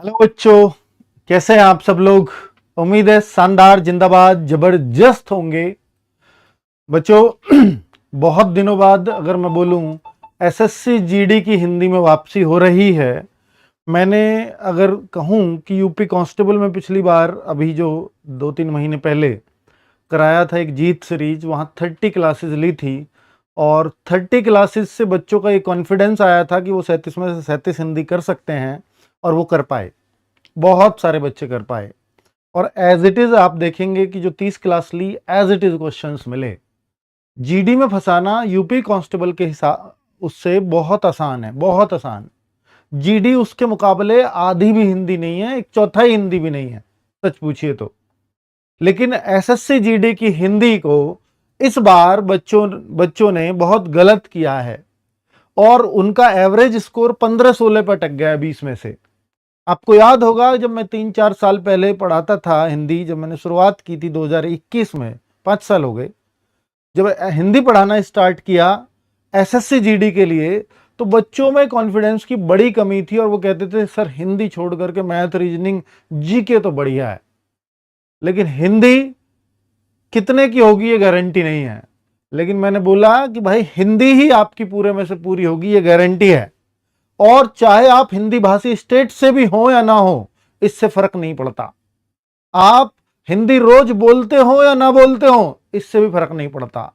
Hello बच्चों, कैसे हैं आप सब लोग। उम्मीद है शानदार, जिंदाबाद, जबरदस्त होंगे। बच्चों बहुत दिनों बाद अगर मैं बोलूं एसएससी जीडी की हिंदी में वापसी हो रही है। मैंने अगर कहूं कि यूपी कांस्टेबल में पिछली बार अभी जो 2-3 महीने पहले कराया था एक जीत सीरीज, वहां 30 क्लासेस ली थी और 30 क्लासेस से बच्चों का एक कॉन्फिडेंस आया था कि वो 37 में से 37 हिंदी कर सकते हैं और वो कर पाए। बहुत सारे बच्चे कर पाए और एज इट इज आप देखेंगे कि जो 30 क्लास ली एज इट इज क्वेश्चंस मिले। जीडी में फंसाना यूपी कांस्टेबल के हिसाब उससे बहुत आसान है, बहुत आसान। जीडी उसके मुकाबले आधी भी हिंदी नहीं है, एक चौथाई हिंदी भी नहीं है सच पूछिए तो। लेकिन एसएससी जीडी की हिंदी को इस बार बच्चों ने बहुत गलत किया है और उनका एवरेज स्कोर 15-16 पर अटक गया है 20 में से। आपको याद होगा जब मैं 3-4 साल पहले पढ़ाता था हिंदी, जब मैंने शुरुआत की थी 2021 में, 5 साल हो गए, जब हिंदी पढ़ाना स्टार्ट किया एसएससी जीडी के लिए, तो बच्चों में कॉन्फिडेंस की बड़ी कमी थी और वो कहते थे सर हिंदी छोड़ करके मैथ, रीजनिंग, जीके तो बढ़िया है। लेकिन हिंदी कितने की होगी ये गारंटी नहीं है। लेकिन मैंने बोला कि भाई हिंदी ही आपकी पूरे में से पूरी होगी, ये गारंटी है। और चाहे आप हिंदी भाषी स्टेट से भी हो या ना हो, इससे फर्क नहीं पड़ता। आप हिंदी रोज बोलते हो या ना बोलते हो, इससे भी फर्क नहीं पड़ता।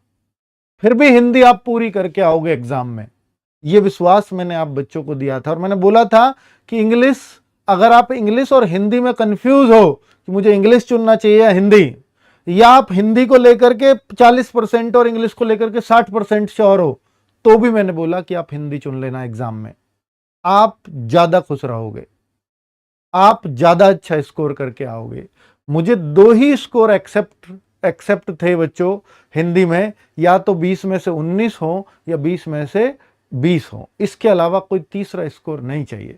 फिर भी हिंदी आप पूरी करके आओगे एग्जाम में। यह विश्वास मैंने आप बच्चों को दिया था और मैंने बोला था कि इंग्लिश, अगर आप इंग्लिश और हिंदी में कंफ्यूज हो कि मुझे इंग्लिश चुनना चाहिए या हिंदी, या आप हिंदी को लेकर के 40% और इंग्लिश को लेकर के 60% श्योर हो, तो भी मैंने बोला कि आप हिंदी चुन लेना एग्जाम में। आप ज्यादा खुश रहोगे, आप ज्यादा अच्छा स्कोर करके आओगे। मुझे 2 ही स्कोर एक्सेप्ट थे बच्चों हिंदी में, या तो 20 में से 19 हो या 20 में से 20 हो, इसके अलावा कोई तीसरा स्कोर नहीं चाहिए।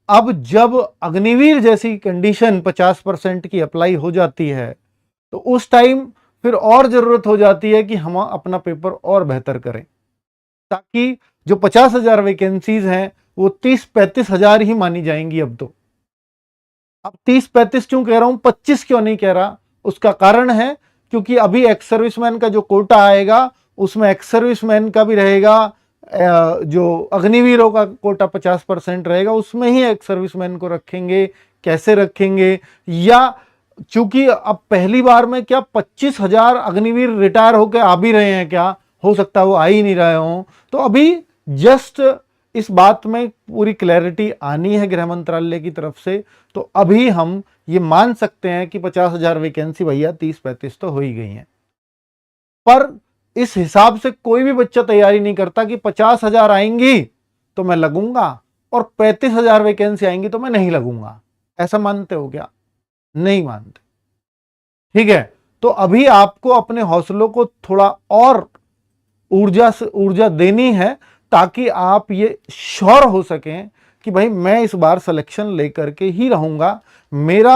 अब जब अग्निवीर जैसी कंडीशन 50% की अप्लाई हो जाती है, तो उस टाइम फिर और जरूरत हो जाती है कि हम अपना पेपर और बेहतर करें, ताकि जो 50,000 वैकेंसीज हैं वो 30-35 हजार ही मानी जाएंगी। अब 30-35 क्यों कह रहा हूं, 25 क्यों नहीं कह रहा, उसका कारण है क्योंकि अभी एक्स सर्विसमैन का जो कोटा आएगा उसमें एक्स सर्विसमैन का भी रहेगा, जो अग्निवीरों का कोटा 50% रहेगा, उसमें ही एक्स सर्विसमैन को रखेंगे। कैसे रखेंगे, या चूंकि अब पहली बार में क्या 25,000 अग्निवीर रिटायर होकर आ भी रहे हैं, क्या हो सकता है वो आ ही नहीं रहे हों, तो अभी जस्ट इस बात में पूरी क्लैरिटी आनी है गृह मंत्रालय की तरफ से। तो अभी हम ये मान सकते हैं कि 50,000 वैकेंसी भैया 30-35 तो हो ही गई हैं। पर इस हिसाब से कोई भी बच्चा तैयारी नहीं करता कि 50,000 आएंगी तो मैं लगूंगा और 35,000 वैकेंसी आएंगी तो मैं नहीं लगूंगा। ऐसा मानते हो क्या? नहीं मानते। ठीक है, तो अभी आपको अपने हौसलों को थोड़ा और ऊर्जा देनी है, ताकि आप ये श्योर हो सकें कि भाई मैं इस बार सिलेक्शन लेकर के ही रहूंगा। मेरा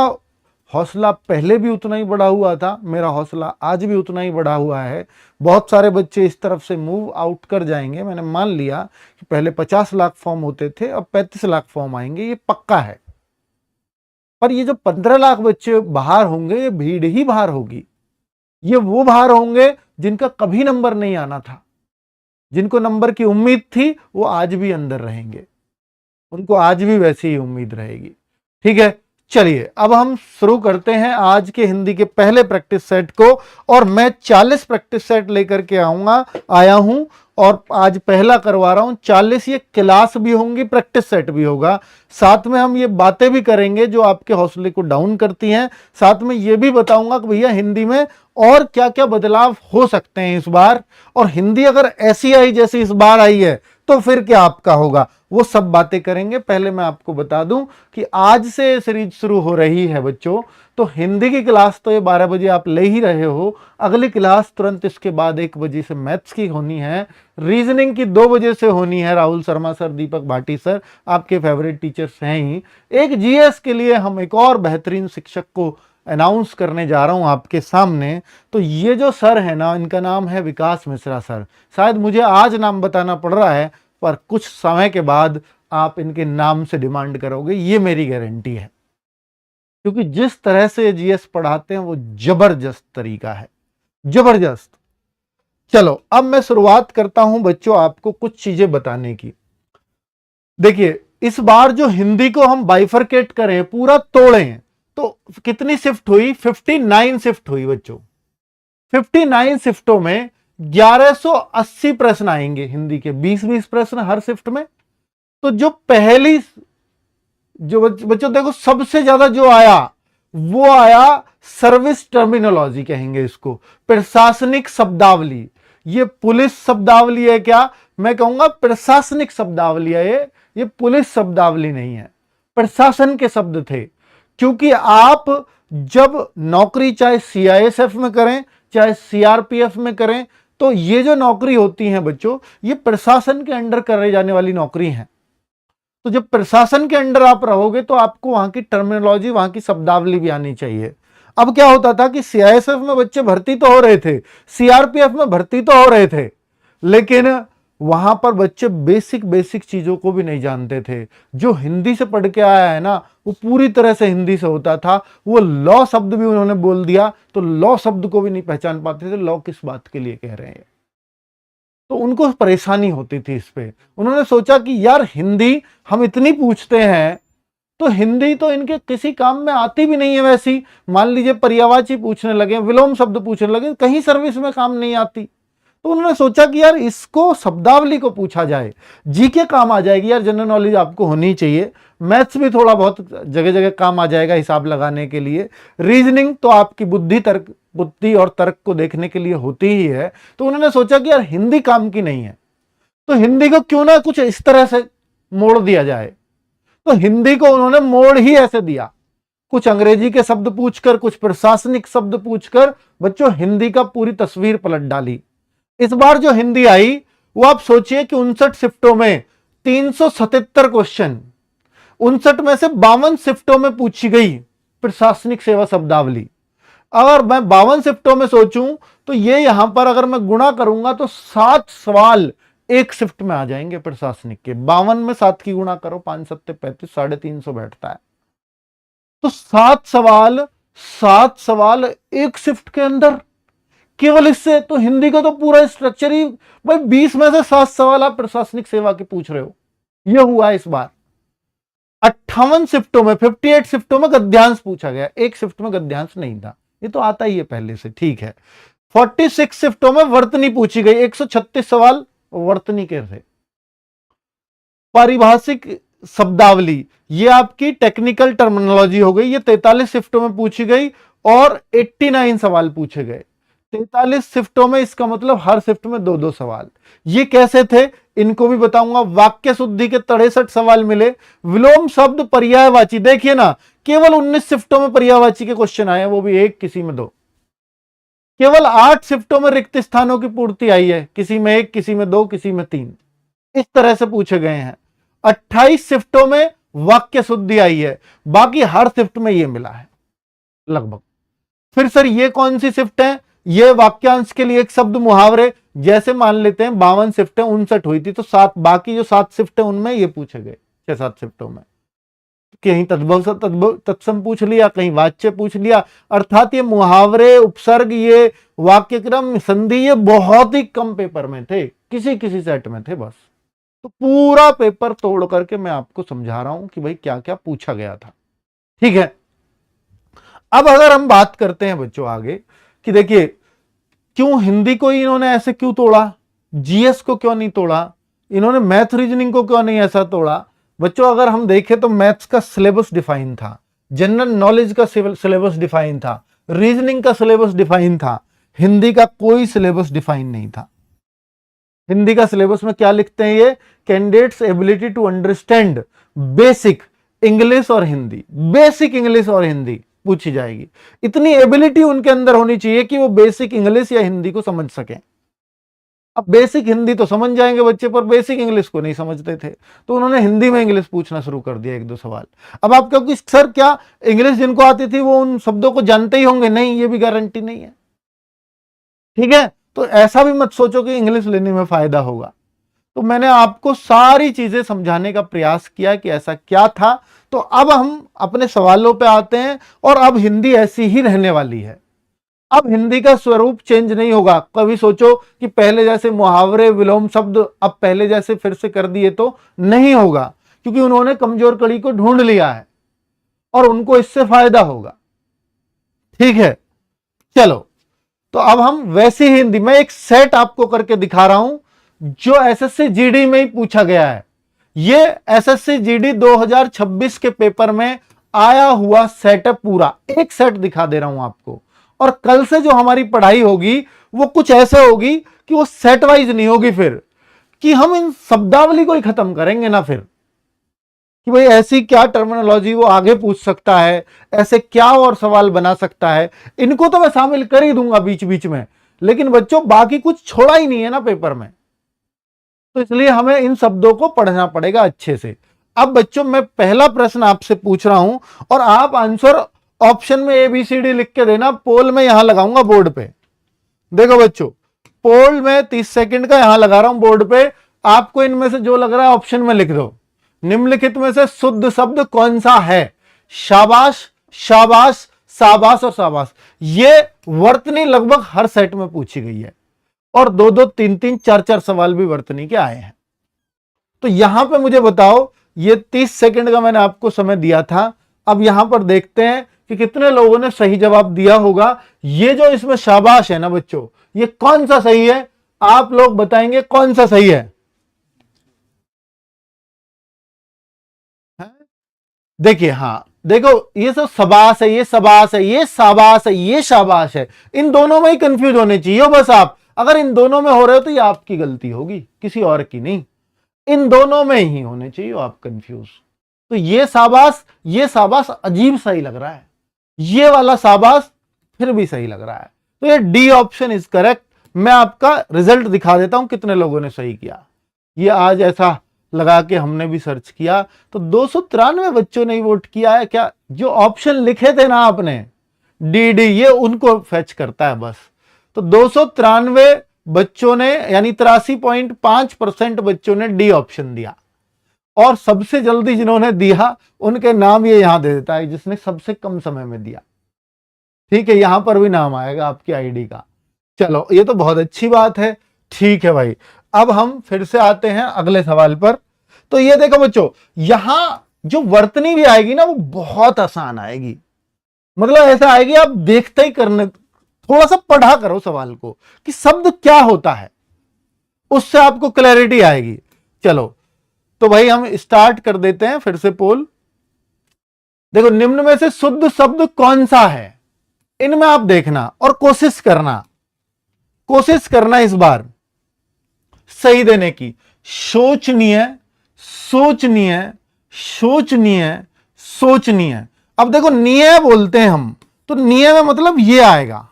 हौसला पहले भी उतना ही बढ़ा हुआ था, मेरा हौसला आज भी उतना ही बढ़ा हुआ है। बहुत सारे बच्चे इस तरफ से मूव आउट कर जाएंगे। मैंने मान लिया कि पहले 50 लाख फॉर्म होते थे, अब 35 लाख फॉर्म आएंगे, ये पक्का है। पर ये जो 15 लाख बच्चे बाहर होंगे, ये भीड़ ही बाहर होगी। ये वो बाहर होंगे जिनका कभी नंबर नहीं आना था, जिनको नंबर की उम्मीद थी, वो आज भी अंदर रहेंगे, उनको आज भी वैसी ही उम्मीद रहेगी। ठीक है, चलिए अब हम शुरू करते हैं आज के हिंदी के पहले प्रैक्टिस सेट को। और मैं 40 प्रैक्टिस सेट लेकर के आया हूं और आज पहला करवा रहा हूं 40। ये क्लास भी होंगी, प्रैक्टिस सेट भी होगा। साथ में हम ये बातें भी करेंगे जो आपके हौसले को डाउन करती हैं। साथ में ये भी बताऊंगा कि भैया हिंदी में और क्या क्या बदलाव हो सकते हैं इस बार, और हिंदी अगर ऐसी आई जैसी इस बार आई है तो फिर क्या आपका होगा, वो सब बातें करेंगे। पहले मैं आपको बता दूं कि आज से सीरीज शुरू हो रही है बच्चों, तो हिंदी की क्लास तो ये 12 बजे आप ले ही रहे हो। अगली क्लास तुरंत इसके बाद 1 बजे से मैथ्स की होनी है, रीजनिंग की 2 बजे से होनी है। राहुल शर्मा सर, दीपक भाटी सर आपके फेवरेट टीचर्स हैं ही। एक जीएस के लिए हम एक और बेहतरीन शिक्षक को अनाउंस करने जा रहा हूं आपके सामने। तो ये जो सर है ना, इनका नाम है विकास मिश्रा सर। शायद मुझे आज नाम बताना पड़ रहा है, पर कुछ समय के बाद आप इनके नाम से डिमांड करोगे, ये मेरी गारंटी है, क्योंकि जिस तरह से जीएस पढ़ाते हैं वो जबरदस्त तरीका है, जबरदस्त। चलो अब मैं शुरुआत करता हूं बच्चों आपको कुछ चीजें बताने की। देखिए इस बार जो हिंदी को हम बाइफरकेट करें, पूरा तोड़ें, तो कितनी शिफ्ट हुई? 59 शिफ्ट हुई बच्चों। 59 शिफ्टों में 1180 प्रश्न आएंगे हिंदी के, 20-20 प्रश्न हर शिफ्ट में। तो जो पहली, जो बच्चों देखो सबसे ज्यादा जो आया वो आया सर्विस टर्मिनोलॉजी कहेंगे इसको, प्रशासनिक शब्दावली। ये पुलिस शब्दावली है क्या? मैं कहूंगा प्रशासनिक शब्दावली है ये पुलिस शब्दावली नहीं है, प्रशासन के शब्द थे। क्योंकि आप जब नौकरी चाहे सीआईएसएफ में करें चाहे सीआरपीएफ में करें, तो ये जो नौकरी होती है बच्चों, ये प्रशासन के अंडर करे जाने वाली नौकरी है। तो जब प्रशासन के अंडर आप रहोगे तो आपको वहां की टर्मिनोलॉजी, वहां की शब्दावली भी आनी चाहिए। अब क्या होता था कि सीआईएसएफ में बच्चे भर्ती तो हो रहे थे, सीआरपीएफ में भर्ती तो हो रहे थे, लेकिन वहां पर बच्चे बेसिक बेसिक चीजों को भी नहीं जानते थे। जो हिंदी से पढ़ के आया है ना, वो पूरी तरह से हिंदी से होता था। वो लॉ शब्द भी उन्होंने बोल दिया तो लॉ शब्द को भी नहीं पहचान पाते थे, लॉ किस बात के लिए कह रहे हैं। तो उनको परेशानी होती थी इस पे। उन्होंने सोचा कि यार हिंदी हम इतनी पूछते हैं, तो हिंदी तो इनके किसी काम में आती भी नहीं है वैसी। मान लीजिए पर्यायवाची पूछने लगे, विलोम शब्द पूछने लगे, कहीं सर्विस में काम नहीं आती। तो उन्होंने सोचा कि यार इसको शब्दावली को पूछा जाए, जीके काम आ जाएगी यार, जनरल नॉलेज आपको होनी चाहिए, मैथ्स भी थोड़ा बहुत जगह जगह काम आ जाएगा हिसाब लगाने के लिए, रीजनिंग तो आपकी बुद्धि और तर्क को देखने के लिए होती ही है। तो उन्होंने सोचा कि यार हिंदी काम की नहीं है, तो हिंदी को क्यों ना कुछ इस तरह से मोड़ दिया जाए। तो हिंदी को उन्होंने मोड़ ही ऐसे दिया, कुछ अंग्रेजी के शब्द पूछकर, कुछ प्रशासनिक शब्द पूछकर बच्चों हिंदी का पूरी तस्वीर पलट डाली। इस बार जो हिंदी आई वो आप सोचिए कि 59 शिफ्टों में 377 क्वेश्चन, 59 में से 52 शिफ्टों में पूछी गई प्रशासनिक सेवा शब्दावली। अगर मैं 52 शिफ्टों में सोचूं तो ये यहां पर अगर मैं गुणा करूंगा तो 7 सवाल एक शिफ्ट में आ जाएंगे प्रशासनिक के। 52 में 7 की गुणा करो, 5 7 35, 350 बैठता है। तो 7 सवाल एक शिफ्ट के अंदर, केवल इससे तो हिंदी का तो पूरा स्ट्रक्चर ही भाई 20 में से 7 सवाल आप प्रशासनिक सेवा के पूछ रहे हो। यह हुआ इस बार। 58 शिफ्टों में, 58 शिफ्टों में गद्यांश पूछा गया, एक शिफ्ट में गद्यांश नहीं था, ये तो आता ही है पहले से, ठीक है। 46 शिफ्टों में वर्तनी पूछी गई, 136 सवाल वर्तनी के थे। पारिभाषिक शब्दावली, ये आपकी टेक्निकल टर्मिनोलॉजी हो गई, ये 43 शिफ्टों में पूछी गई और 89 सवाल पूछे गए। 43 शिफ्टों में, इसका मतलब हर शिफ्ट में 2-2 सवाल। ये कैसे थे इनको भी बताऊंगा। वाक्य शुद्धि के 63 सवाल मिले। विलोम शब्द, पर्यायवाची, देखिए ना केवल 19 शिफ्टों में पर्यायवाची के क्वेश्चन आए, वो भी एक, किसी में 2। केवल 8 शिफ्टों में रिक्त स्थानों की पूर्ति आई है, किसी में 1, किसी में 2, किसी में 3, इस तरह से पूछे गए हैं। 28 शिफ्टों में वाक्य शुद्धि आई है, बाकी हर शिफ्ट में ये मिला है लगभग। फिर सर ये कौन सी शिफ्ट है? ये वाक्यांश के लिए एक शब्द मुहावरे, जैसे मान लेते हैं 52 शिफ्टें 59 हुई थी, तो 7, बाकी जो 7 शिफ्टें उनमें ये पूछे गए 6-7 शिफ्टों में। कहीं तद्भव तत्सम पूछ लिया, कहीं वाच्य पूछ लिया। अर्थात ये मुहावरे, उपसर्ग, ये वाक्यक्रम, संधि, ये बहुत ही कम पेपर में थे, किसी किसी सेट में थे बस। तो पूरा पेपर तोड़ करके मैं आपको समझा रहा हूं कि भाई क्या क्या पूछा गया था, ठीक है। अब अगर हम बात करते हैं बच्चों आगे कि देखिए क्यों हिंदी को इन्होंने ऐसे क्यों तोड़ा, जीएस को क्यों नहीं तोड़ा, इन्होंने मैथ रीजनिंग को क्यों नहीं ऐसा तोड़ा। बच्चों अगर हम देखें तो मैथ्स का सिलेबस डिफाइन था, जनरल नॉलेज का सिलेबस डिफाइन था, रीजनिंग का सिलेबस डिफाइन था, हिंदी का कोई सिलेबस डिफाइन नहीं था। हिंदी का सिलेबस में क्या लिखते हैं ये, candidates ability to understand basic English और हिंदी, बेसिक इंग्लिश और हिंदी पूछी जाएगी। इतनी एबिलिटी उनके अंदर होनी चाहिए कि वो बेसिक इंग्लिश या हिंदी को समझ सकें। अब बेसिक हिंदी तो समझ जाएंगे बच्चे, पर बेसिक इंग्लिश को नहीं समझते थे, तो उन्होंने हिंदी में इंग्लिश पूछना शुरू कर दिया, 1-2 सवाल। अब आप क्योंकि सर क्या इंग्लिश जिनको आती थी वो उन शब्दों को जानते ही होंगे, नहीं, ये भी गारंटी नहीं है, ठीक है। तो ऐसा भी मत सोचो कि इंग्लिश लेने में फायदा होगा। तो मैंने आपको सारी चीजें समझाने का प्रयास किया कि ऐसा क्या था। तो अब हम अपने सवालों पे आते हैं, और अब हिंदी ऐसी ही रहने वाली है। अब हिंदी का स्वरूप चेंज नहीं होगा। कभी सोचो कि पहले जैसे मुहावरे विलोम शब्द अब पहले जैसे फिर से कर दिए, तो नहीं होगा, क्योंकि उन्होंने कमजोर कड़ी को ढूंढ लिया है और उनको इससे फायदा होगा। ठीक है, चलो, तो अब हम वैसी ही हिंदी में एक सेट आपको करके दिखा रहा हूं जो एसएससी जीडी में ही पूछा गया है। ये एसएससी जीडी 2026 के पेपर में आया हुआ सेट है, पूरा एक सेट दिखा दे रहा हूं आपको। और कल से जो हमारी पढ़ाई होगी वो कुछ ऐसे होगी कि वो सेट वाइज नहीं होगी, फिर कि हम इन शब्दावली को ही खत्म करेंगे ना, फिर कि भाई ऐसी क्या टर्मिनोलॉजी वो आगे पूछ सकता है, ऐसे क्या और सवाल बना सकता है। इनको तो मैं शामिल कर ही दूंगा बीच बीच में, लेकिन बच्चों बाकी कुछ छोड़ा ही नहीं है ना पेपर में, तो इसलिए हमें इन शब्दों को पढ़ना पड़ेगा अच्छे से। अब बच्चों मैं पहला प्रश्न आपसे पूछ रहा हूं, और आप आंसर ऑप्शन में ABCD लिख के देना। पोल में यहां लगाऊंगा बोर्ड पे, देखो बच्चों, पोल में 30 सेकंड का यहां लगा रहा हूं बोर्ड पे। आपको इनमें से जो लग रहा है ऑप्शन में लिख दो। निम्नलिखित में से शुद्ध शब्द कौन सा है? शाबाश, शाबाश, शाबाश और शाबाश। ये वर्तनी लगभग हर सेट में पूछी गई है, और 2-2, 3-3, 4-4 सवाल भी वर्तनी के आए हैं। तो यहां पे मुझे बताओ, ये 30 सेकंड का मैंने आपको समय दिया था। अब यहां पर देखते हैं कि कितने लोगों ने सही जवाब दिया होगा। ये जो इसमें शाबाश है ना बच्चों, ये कौन सा सही है? आप लोग बताएंगे कौन सा सही है? देखिए, हाँ देखो, ये सब सबास है, ये सबास है, ये शाबाश है, ये शाबाश है। इन दोनों में ही कंफ्यूज होने चाहिए बस आप। अगर इन दोनों में हो रहे हो तो ये आपकी गलती होगी, किसी और की नहीं। इन दोनों में ही होने चाहिए आप कंफ्यूज। तो ये शाबाश अजीब सही लग रहा है, ये वाला शाबाश फिर भी सही लग रहा है। तो ये डी ऑप्शन इज करेक्ट। मैं आपका रिजल्ट दिखा देता हूं कितने लोगों ने सही किया। ये आज ऐसा लगा के हमने भी सर्च किया तो 293 बच्चों ने वोट किया है। क्या जो ऑप्शन लिखे थे ना आपने डी डी, ये उनको फेच करता है बस। तो 293 बच्चों ने, यानी 83.5% बच्चों ने डी ऑप्शन दिया। और सबसे जल्दी जिन्होंने दिया उनके नाम ये यहां दे देता है, जिसने सबसे कम समय में दिया। ठीक है, यहां पर भी नाम आएगा आपकी आईडी का। चलो, ये तो बहुत अच्छी बात है। ठीक है भाई, अब हम फिर से आते हैं अगले सवाल पर। तो ये देखो बच्चों, यहां जो वर्तनी भी आएगी ना वो बहुत आसान आएगी। मतलब ऐसा आएगी आप देखते ही करने, थोड़ा सा पढ़ा करो सवाल को कि शब्द क्या होता है, उससे आपको क्लैरिटी आएगी। चलो तो भाई हम स्टार्ट कर देते हैं फिर से पोल। देखो, निम्न में से शुद्ध शब्द कौन सा है? इनमें आप देखना और कोशिश करना इस बार सही देने की। शोचनीय, सोचनीय, शोचनीय, सोचनीय। अब देखो, निय बोलते हैं हम, तो निय में मतलब ये आएगा।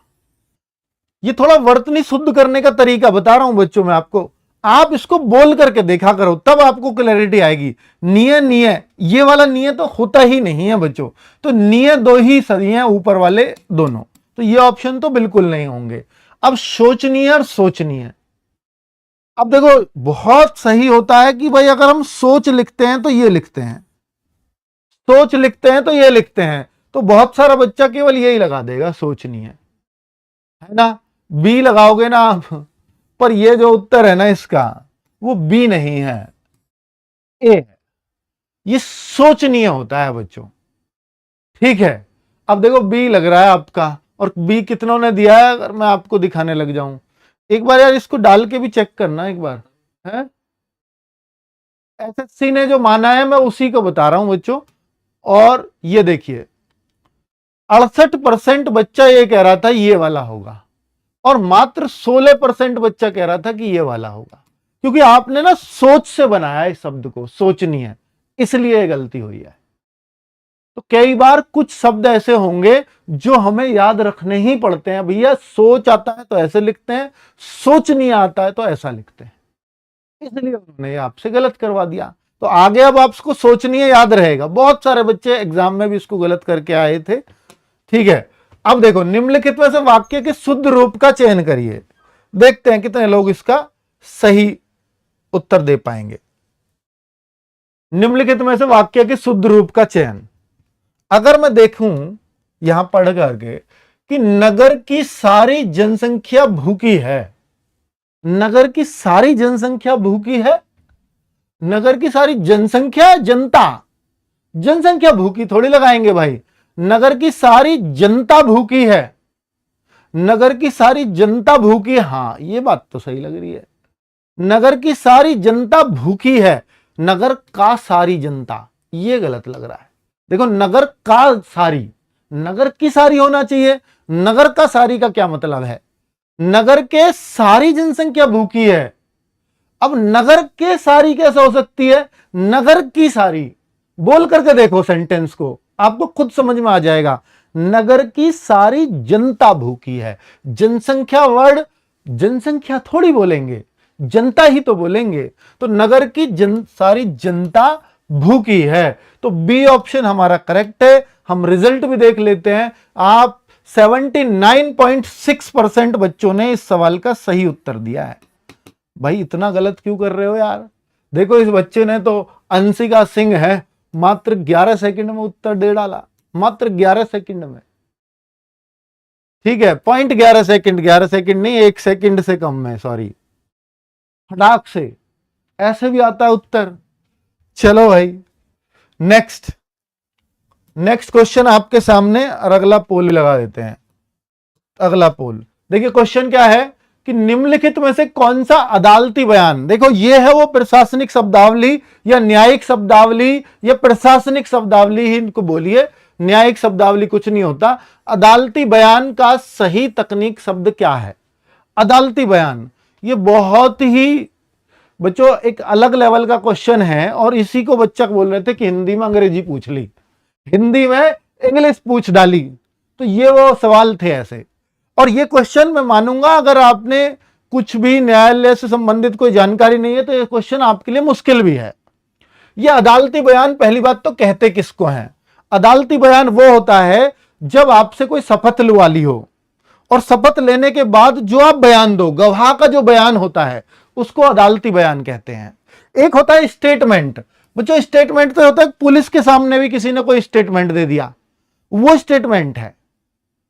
ये थोड़ा वर्तनी शुद्ध करने का तरीका बता रहा हूं बच्चों मैं आपको। आप इसको बोल करके देखा करो, तब आपको क्लैरिटी आएगी। निय, निय, ये वाला निय तो होता ही नहीं है बच्चों। तो निय दो ही सही हैं, ऊपर वाले दोनों, तो ये ऑप्शन तो बिल्कुल नहीं होंगे। अब शोचनीय और सोचनीय, अब देखो बहुत सही होता है कि भाई अगर हम सोच लिखते हैं तो ये लिखते हैं, सोच लिखते हैं तो ये लिखते हैं, तो बहुत सारा बच्चा केवल यही लगा देगा सोचनीय, है ना। बी लगाओगे ना आप, पर ये जो उत्तर है ना इसका, वो बी नहीं है, ए है। ये सोचनीय होता है बच्चों। ठीक है, अब देखो बी लग रहा है आपका, और बी कितनों ने दिया है अगर मैं आपको दिखाने लग जाऊं। एक बार यार इसको डाल के भी चेक करना एक बार, है। एसएससी ने जो माना है मैं उसी को बता रहा हूं बच्चों। और ये देखिए 68% बच्चा ये कह रहा था ये वाला होगा, और मात्र 16% बच्चा कह रहा था कि ये वाला होगा। क्योंकि आपने ना सोच से बनाया इस शब्द को, सोचनी है, इसलिए गलती हुई है। तो कई बार कुछ शब्द ऐसे होंगे जो हमें याद रखने ही पड़ते हैं। भैया सोच आता है तो ऐसे लिखते हैं, सोच नहीं आता है तो ऐसा लिखते हैं, इसलिए उन्होंने आपसे गलत करवा दिया। तो आगे अब आपको सोचनी है, याद रहेगा। बहुत सारे बच्चे एग्जाम में भी इसको गलत करके आए थे। ठीक है, अब देखो निम्नलिखित में से वाक्य के शुद्ध रूप का चयन करिए। देखते हैं कितने लोग इसका सही उत्तर दे पाएंगे। निम्नलिखित में से वाक्य के शुद्ध रूप का चयन। अगर मैं देखूं यहां पढ़ करके कि नगर की सारी जनसंख्या भूखी है, नगर की सारी जनसंख्या भूखी है, नगर की सारी जनसंख्या, जनता, जनसंख्या भूखी थोड़ी लगाएंगे भाई, नगर की सारी जनता भूखी है, नगर की सारी जनता भूखी है। हां ये बात तो सही लग रही है, नगर की सारी जनता भूखी है, नगर का सारी जनता ये गलत लग रहा है। देखो नगर का सारी, नगर की सारी होना चाहिए, नगर का सारी का क्या मतलब है, नगर के सारी जनसंख्या भूखी है। अब नगर के सारी कैसे हो सकती है, नगर की सारी, बोल करके देखो सेंटेंस को, आपको खुद समझ में आ जाएगा। नगर की सारी जनता भूखी है, जनसंख्या वर्ड जनसंख्या थोड़ी बोलेंगे, जनता ही तो बोलेंगे। तो नगर की सारी जनता भूखी है, तो बी ऑप्शन हमारा करेक्ट है। हम रिजल्ट भी देख लेते हैं। आप 79.6% बच्चों ने इस सवाल का सही उत्तर दिया है। भाई इतना गलत क्यों कर रहे हो यार। देखो इस बच्चे ने तो अंशिका सिंह है, मात्र 11 सेकंड में उत्तर दे डाला, मात्र 11 सेकंड में। ठीक है, 0.11 सेकंड, 11 सेकंड नहीं, 1 सेकंड से कम में, सॉरी, फटाक से ऐसे भी आता है उत्तर। चलो भाई नेक्स्ट क्वेश्चन आपके सामने, और अगला पोल लगा देते हैं। अगला पोल देखिए, क्वेश्चन क्या है कि निम्नलिखित में से कौन सा अदालती बयान, देखो ये है वो प्रशासनिक शब्दावली या न्यायिक शब्दावली या प्रशासनिक शब्दावली ही इनको बोलिए, न्यायिक शब्दावली कुछ नहीं होता। अदालती बयान का सही तकनीक शब्द क्या है। अदालती बयान ये बहुत ही बच्चों एक अलग लेवल का क्वेश्चन है, और इसी को बच्चा बोल रहे थे कि हिंदी में अंग्रेजी पूछ ली, हिंदी में इंग्लिश पूछ डाली, तो ये वो सवाल थे ऐसे। और ये क्वेश्चन मैं मानूंगा अगर आपने कुछ भी न्यायालय से संबंधित कोई जानकारी नहीं है तो ये क्वेश्चन आपके लिए मुश्किल भी है। ये अदालती बयान पहली बात तो कहते किसको हैं। अदालती बयान वो होता है जब आपसे कोई शपथ लिवा ली हो, और शपथ लेने के बाद जो आप बयान दो, गवाह का जो बयान होता है उसको अदालती बयान कहते हैं। एक होता है स्टेटमेंट, बच्चों स्टेटमेंट तो होता है पुलिस के सामने भी किसी ने कोई स्टेटमेंट दे दिया, वो स्टेटमेंट है,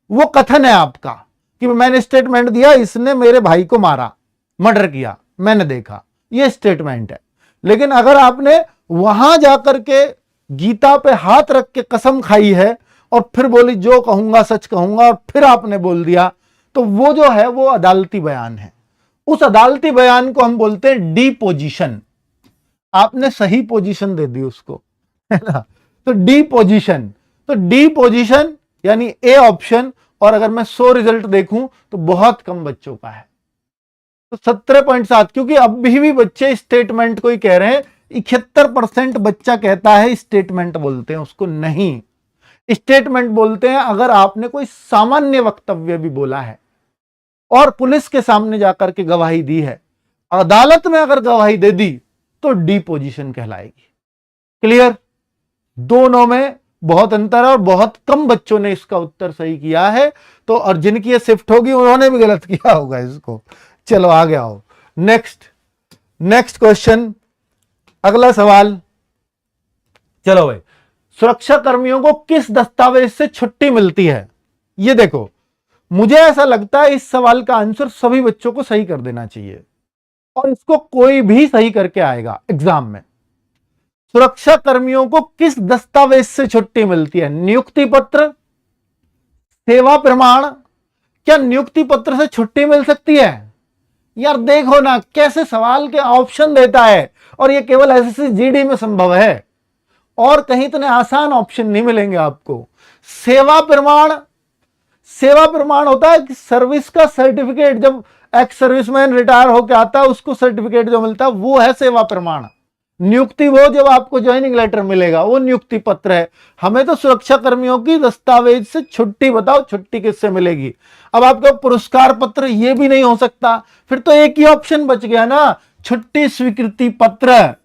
वो कथन है आपका कि मैंने स्टेटमेंट दिया, इसने मेरे भाई को मारा, मर्डर किया, मैंने देखा, ये स्टेटमेंट है। लेकिन अगर आपने वहां जाकर के गीता पे हाथ रख के कसम खाई है और फिर बोली जो कहूंगा सच कहूंगा, और फिर आपने बोल दिया, तो वो जो है वो अदालती बयान है। उस अदालती बयान को हम बोलते हैं डिपोजिशन। आपने सही पोजीशन दे दी उसको, है ना, तो डिपोजिशन, तो डिपोजिशन यानी ए ऑप्शन। और अगर मैं 100 रिजल्ट देखूं तो बहुत कम बच्चों का है, तो 17.7, क्योंकि अभी भी बच्चे स्टेटमेंट को ही कह रहे हैं। 71% बच्चा कहता है स्टेटमेंट बोलते हैं उसको, नहीं, स्टेटमेंट बोलते हैं अगर आपने कोई सामान्य वक्तव्य भी बोला है और पुलिस के सामने जाकर के गवाही दी है, अदालत में अगर गवाही दे दी तो डिपोजिशन कहलाएगी। क्लियर, दोनों में बहुत अंतर है और बहुत कम बच्चों ने इसका उत्तर सही किया है। तो और जिनकी ये शिफ्ट होगी उन्होंने भी गलत किया होगा इसको। चलो आगे आओ, नेक्स्ट क्वेश्चन, अगला सवाल। चलो भाई, सुरक्षा कर्मियों को किस दस्तावेज से छुट्टी मिलती है। ये देखो, मुझे ऐसा लगता है इस सवाल का आंसर सभी बच्चों को सही कर देना चाहिए, और इसको कोई भी सही करके आएगा एग्जाम में। सुरक्षा कर्मियों को किस दस्तावेज से छुट्टी मिलती है। नियुक्ति पत्र, सेवा प्रमाण। क्या नियुक्ति पत्र से छुट्टी मिल सकती है। यार देखो ना कैसे सवाल के ऑप्शन देता है, और ये केवल एसएससी जीडी में संभव है, और कहीं इतने आसान ऑप्शन नहीं मिलेंगे आपको। सेवा प्रमाण, सेवा प्रमाण होता है कि सर्विस का सर्टिफिकेट, जब एक्स सर्विसमैन रिटायर होकर आता है उसको सर्टिफिकेट जो मिलता है वो है सेवा प्रमाण। नियुक्ति वो जब आपको ज्वाइनिंग लेटर मिलेगा वो नियुक्ति पत्र है। हमें तो सुरक्षा कर्मियों की दस्तावेज से छुट्टी बताओ, छुट्टी किससे मिलेगी। अब आपका पुरस्कार पत्र ये भी नहीं हो सकता, फिर तो एक ही ऑप्शन बच गया ना, छुट्टी स्वीकृति पत्र,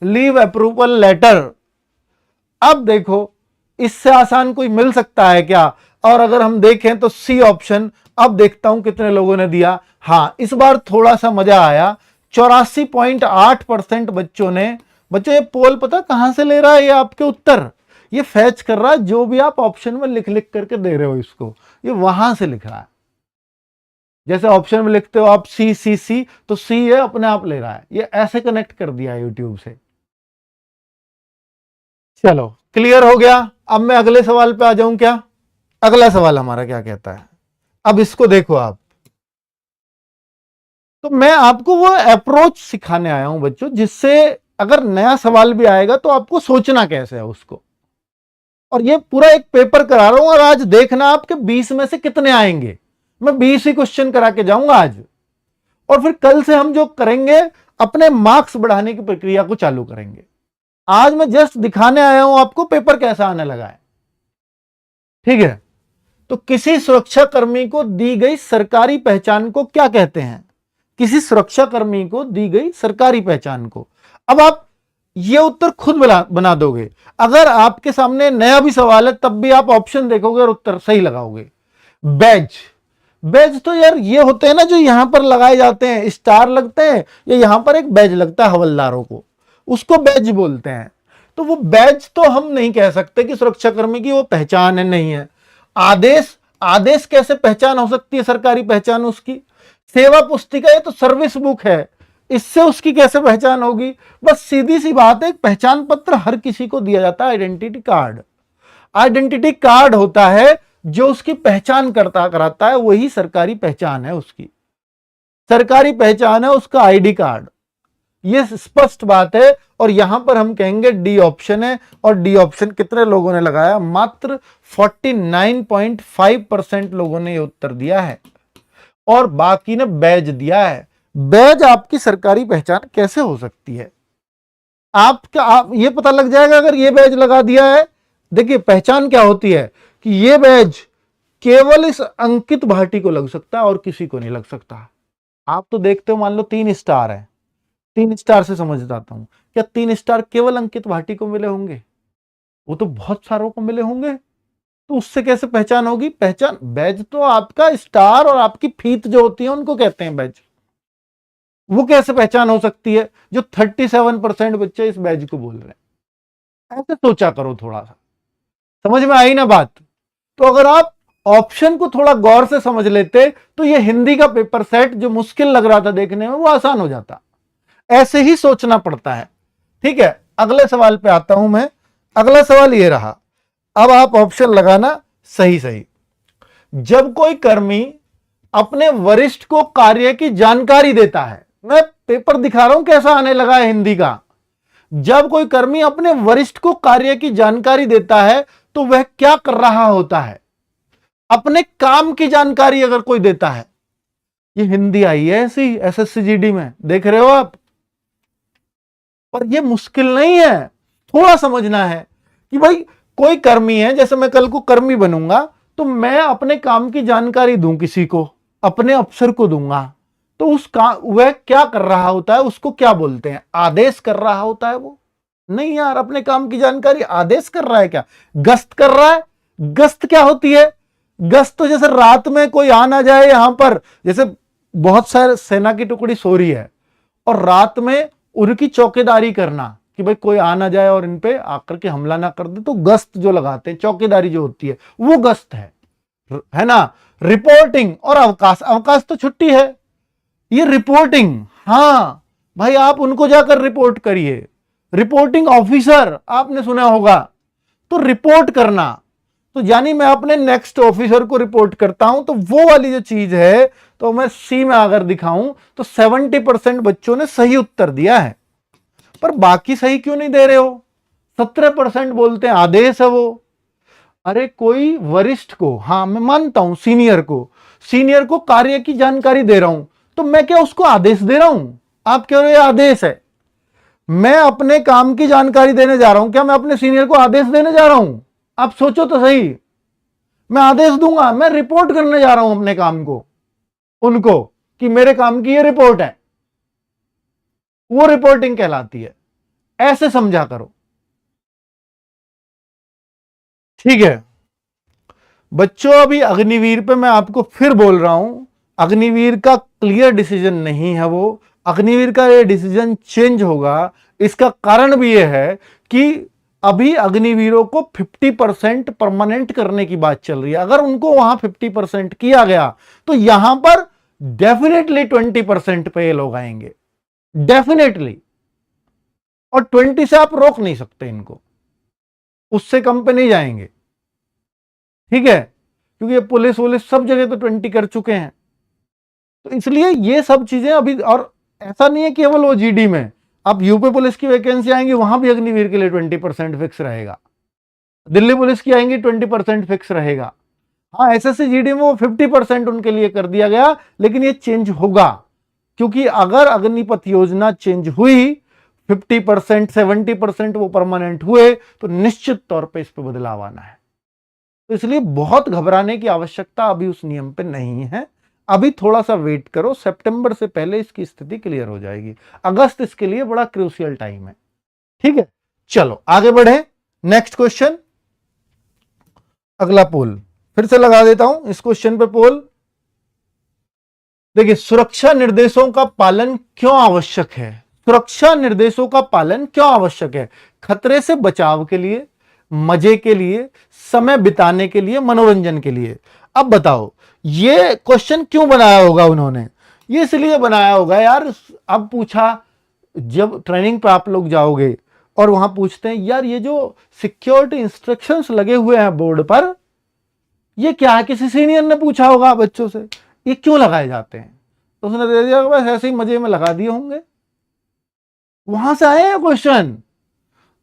लीव अप्रूवल लेटर। अब देखो इससे आसान कोई मिल सकता है क्या। और अगर हम देखें तो सी ऑप्शन। अब देखता हूं कितने लोगों ने दिया। हाँ, इस बार थोड़ा सा मजा आया 84.8% बच्चों ने, बच्चों ये पोल पता कहां से ले रहा है, ये आपके उत्तर ये फैच कर रहा है, जो भी आप ऑप्शन में लिख लिख करके दे रहे हो इसको, ये वहां से लिख रहा है। जैसे ऑप्शन में लिखते हो आप सी सी सी, तो सी ये अपने आप ले रहा है, ये ऐसे कनेक्ट कर दिया है यूट्यूब से। चलो क्लियर हो गया। अब मैं अगले सवाल पे आ जाऊं क्या? अगला सवाल हमारा क्या कहता है, अब इसको देखो आप। तो मैं आपको वो अप्रोच सिखाने आया हूं बच्चों, जिससे अगर नया सवाल भी आएगा तो आपको सोचना कैसे है उसको। और ये पूरा एक पेपर करा रहा हूं, और आज देखना आपके 20 में से कितने आएंगे। मैं 20 ही क्वेश्चन करा के जाऊंगा आज, और फिर कल से हम जो करेंगे अपने मार्क्स बढ़ाने की प्रक्रिया को चालू करेंगे। आज मैं जस्ट दिखाने आया हूं आपको पेपर कैसा आने लगा है, ठीक है। तो किसी सुरक्षा कर्मी को दी गई सरकारी पहचान को क्या कहते हैं? किसी सुरक्षा कर्मी को दी गई सरकारी पहचान को। अब आप ये उत्तर खुद बना दोगे। अगर आपके सामने नया भी सवाल है तब भी आप ऑप्शन देखोगे और उत्तर सही लगाओगे। बैज, बैज तो यार ये होते हैं ना जो यहां पर लगाए जाते हैं, स्टार लगते हैं, या यहां पर एक बैज लगता है हवलदारों को, उसको बैज बोलते हैं। तो वो बैज तो हम नहीं कह सकते कि सुरक्षाकर्मी की वो पहचान है, नहीं है। आदेश, आदेश कैसे पहचान हो सकती है सरकारी पहचान उसकी? सेवा पुस्तिका, ये तो सर्विस बुक है, इससे उसकी कैसे पहचान होगी? बस सीधी सी बात है, पहचान पत्र हर किसी को दिया जाता है, आइडेंटिटी कार्ड। आइडेंटिटी कार्ड होता है जो उसकी पहचान कराता है, वही सरकारी पहचान है उसकी। सरकारी पहचान है उसका आईडी कार्ड, ये स्पष्ट बात है। और यहां पर हम कहेंगे डी ऑप्शन है, और डी ऑप्शन कितने लोगों ने लगाया? मात्र 49.5% लोगों ने ये उत्तर दिया है, और बाकी ने बैज दिया है। बैज आपकी सरकारी पहचान कैसे हो सकती है? आप ये पता लग जाएगा अगर ये बैज लगा दिया है। देखिए पहचान क्या होती है कि ये बैज केवल इस अंकित भाटी को लग सकता है और किसी को नहीं लग सकता। आप तो देखते हो, मान लो 3 स्टार है, 3 स्टार से समझ जाता हूं, क्या 3 स्टार केवल अंकित भाटी को मिले होंगे? वो तो बहुत सारों को मिले होंगे, तो उससे कैसे पहचान होगी? पहचान, बैज तो आपका स्टार और आपकी फीत जो होती है उनको कहते हैं बैज। वो कैसे पहचान हो सकती है? जो 37% बच्चे इस बैज को बोल रहे हैं। ऐसे सोचा करो, थोड़ा सा समझ में आई ना बात? तो अगर आप ऑप्शन को थोड़ा गौर से समझ लेते तो ये हिंदी का पेपर सेट जो मुश्किल लग रहा था देखने में, वो आसान हो जाता। ऐसे ही सोचना पड़ता है, ठीक है। अगले सवाल पे आता हूं मैं। अगला सवाल ये रहा, अब आप ऑप्शन लगाना सही सही। जब कोई कर्मी अपने वरिष्ठ को कार्य की जानकारी देता है, मैं पेपर दिखा रहा हूं कैसा आने लगा है हिंदी का। जब कोई कर्मी अपने वरिष्ठ को कार्य की जानकारी देता है तो वह क्या कर रहा होता है? अपने काम की जानकारी अगर कोई देता है, ये हिंदी आई है ऐसी एसएससी में, देख रहे हो आप। पर ये मुश्किल नहीं है, थोड़ा समझना है कि भाई कोई कर्मी है, जैसे मैं कल को कर्मी बनूंगा तो मैं अपने काम की जानकारी दूं किसी को, अपने अफसर को दूंगा, तो उस काम वह क्या कर रहा होता है, उसको क्या बोलते हैं? आदेश कर रहा होता है वो? नहीं यार, अपने काम की जानकारी आदेश कर रहा है क्या? गश्त कर रहा है। गश्त क्या होती है? गश्त तो जैसे रात में कोई आ ना जाए यहां पर, जैसे बहुत सारे सेना की टुकड़ी सो रही है और रात में उनकी चौकीदारी करना कि भाई कोई आ ना जाए और इन पे आकर के हमला ना कर दे, तो गश्त जो लगाते हैं, चौकीदारी जो होती है, वो गश्त है ना। रिपोर्टिंग और अवकाश, अवकाश तो छुट्टी है, ये रिपोर्टिंग। हाँ भाई, आप उनको जाकर रिपोर्ट करिए। रिपोर्टिंग ऑफिसर आपने सुना होगा, तो रिपोर्ट करना, तो यानी मैं अपने नेक्स्ट ऑफिसर को रिपोर्ट करता हूं, तो वो वाली जो चीज है, तो मैं सी में अगर दिखाऊं तो 70% बच्चों ने सही उत्तर दिया है। पर बाकी सही क्यों नहीं दे रहे हो? 17% बोलते हैं आदेश है वो। अरे कोई वरिष्ठ को, हाँ मैं मानता हूं, सीनियर को कार्य की जानकारी दे रहा हूं, तो मैं क्या उसको आदेश दे रहा हूं? आप कह रहे हो ये आदेश है। मैं अपने काम की जानकारी देने जा रहा हूं, क्या मैं अपने सीनियर को आदेश देने जा रहा हूं? आप सोचो तो सही। मैं आदेश दूंगा, मैं रिपोर्ट करने जा रहा हूं अपने काम को उनको, कि मेरे काम की ये रिपोर्ट है, वो रिपोर्टिंग कहलाती है। ऐसे समझा करो, ठीक है बच्चों। अभी अग्निवीर पे मैं आपको फिर बोल रहा हूं, अग्निवीर का क्लियर डिसीजन नहीं है वो। अग्निवीर का ये डिसीजन चेंज होगा, इसका कारण भी यह है कि अभी अग्निवीरों को 50% परमानेंट करने की बात चल रही है। अगर उनको वहां 50% किया गया तो यहां पर डेफिनेटली 20% पे ये लोग आएंगे, डेफिनेटली। और 20 से आप रोक नहीं सकते इनको, उससे कम पे नहीं जाएंगे, ठीक है, क्योंकि ये पुलिस वुलिस सब जगह तो 20 कर चुके हैं। तो इसलिए ये सब चीजें अभी, और ऐसा नहीं है केवल वो जीडी में, अब यूपी पुलिस की वैकेंसी आएंगी वहां भी अग्निवीर के लिए 20% फिक्स रहेगा, दिल्ली पुलिस की आएंगी 20% फिक्स रहेगा। हाँ, एसएससी जीडी में वो 50% उनके लिए कर दिया गया, लेकिन ये चेंज होगा, क्योंकि अगर अग्निपथ योजना चेंज हुई, 50% 70% वो परमानेंट हुए, तो निश्चित तौर पे इस पे बदलाव आना है। तो इसलिए बहुत घबराने की आवश्यकता अभी उस नियम पे नहीं है। अभी थोड़ा सा वेट करो, सितंबर से पहले इसकी स्थिति क्लियर हो जाएगी। अगस्त इसके लिए बड़ा क्रूशियल टाइम है, ठीक है। चलो आगे बढ़े, नेक्स्ट क्वेश्चन, अगला पोल फिर से लगा देता हूं इस क्वेश्चन पे पोल। देखिए, सुरक्षा निर्देशों का पालन क्यों आवश्यक है? सुरक्षा निर्देशों का पालन क्यों आवश्यक है? खतरे से बचाव के लिए, मजे के लिए, समय बिताने के लिए, मनोरंजन के लिए। अब बताओ ये क्वेश्चन क्यों बनाया होगा उन्होंने? ये इसलिए बनाया होगा यार, अब पूछा, जब ट्रेनिंग पर आप लोग जाओगे और वहां पूछते हैं यार ये जो सिक्योरिटी इंस्ट्रक्शंस लगे हुए हैं बोर्ड पर, ये क्या है? किसी सीनियर ने पूछा होगा बच्चों से, ये क्यों लगाए जाते हैं? तो उसने दे दिया, बस ऐसे ही मजे में लगा दिए होंगे। वहां से आए हैं क्वेश्चन।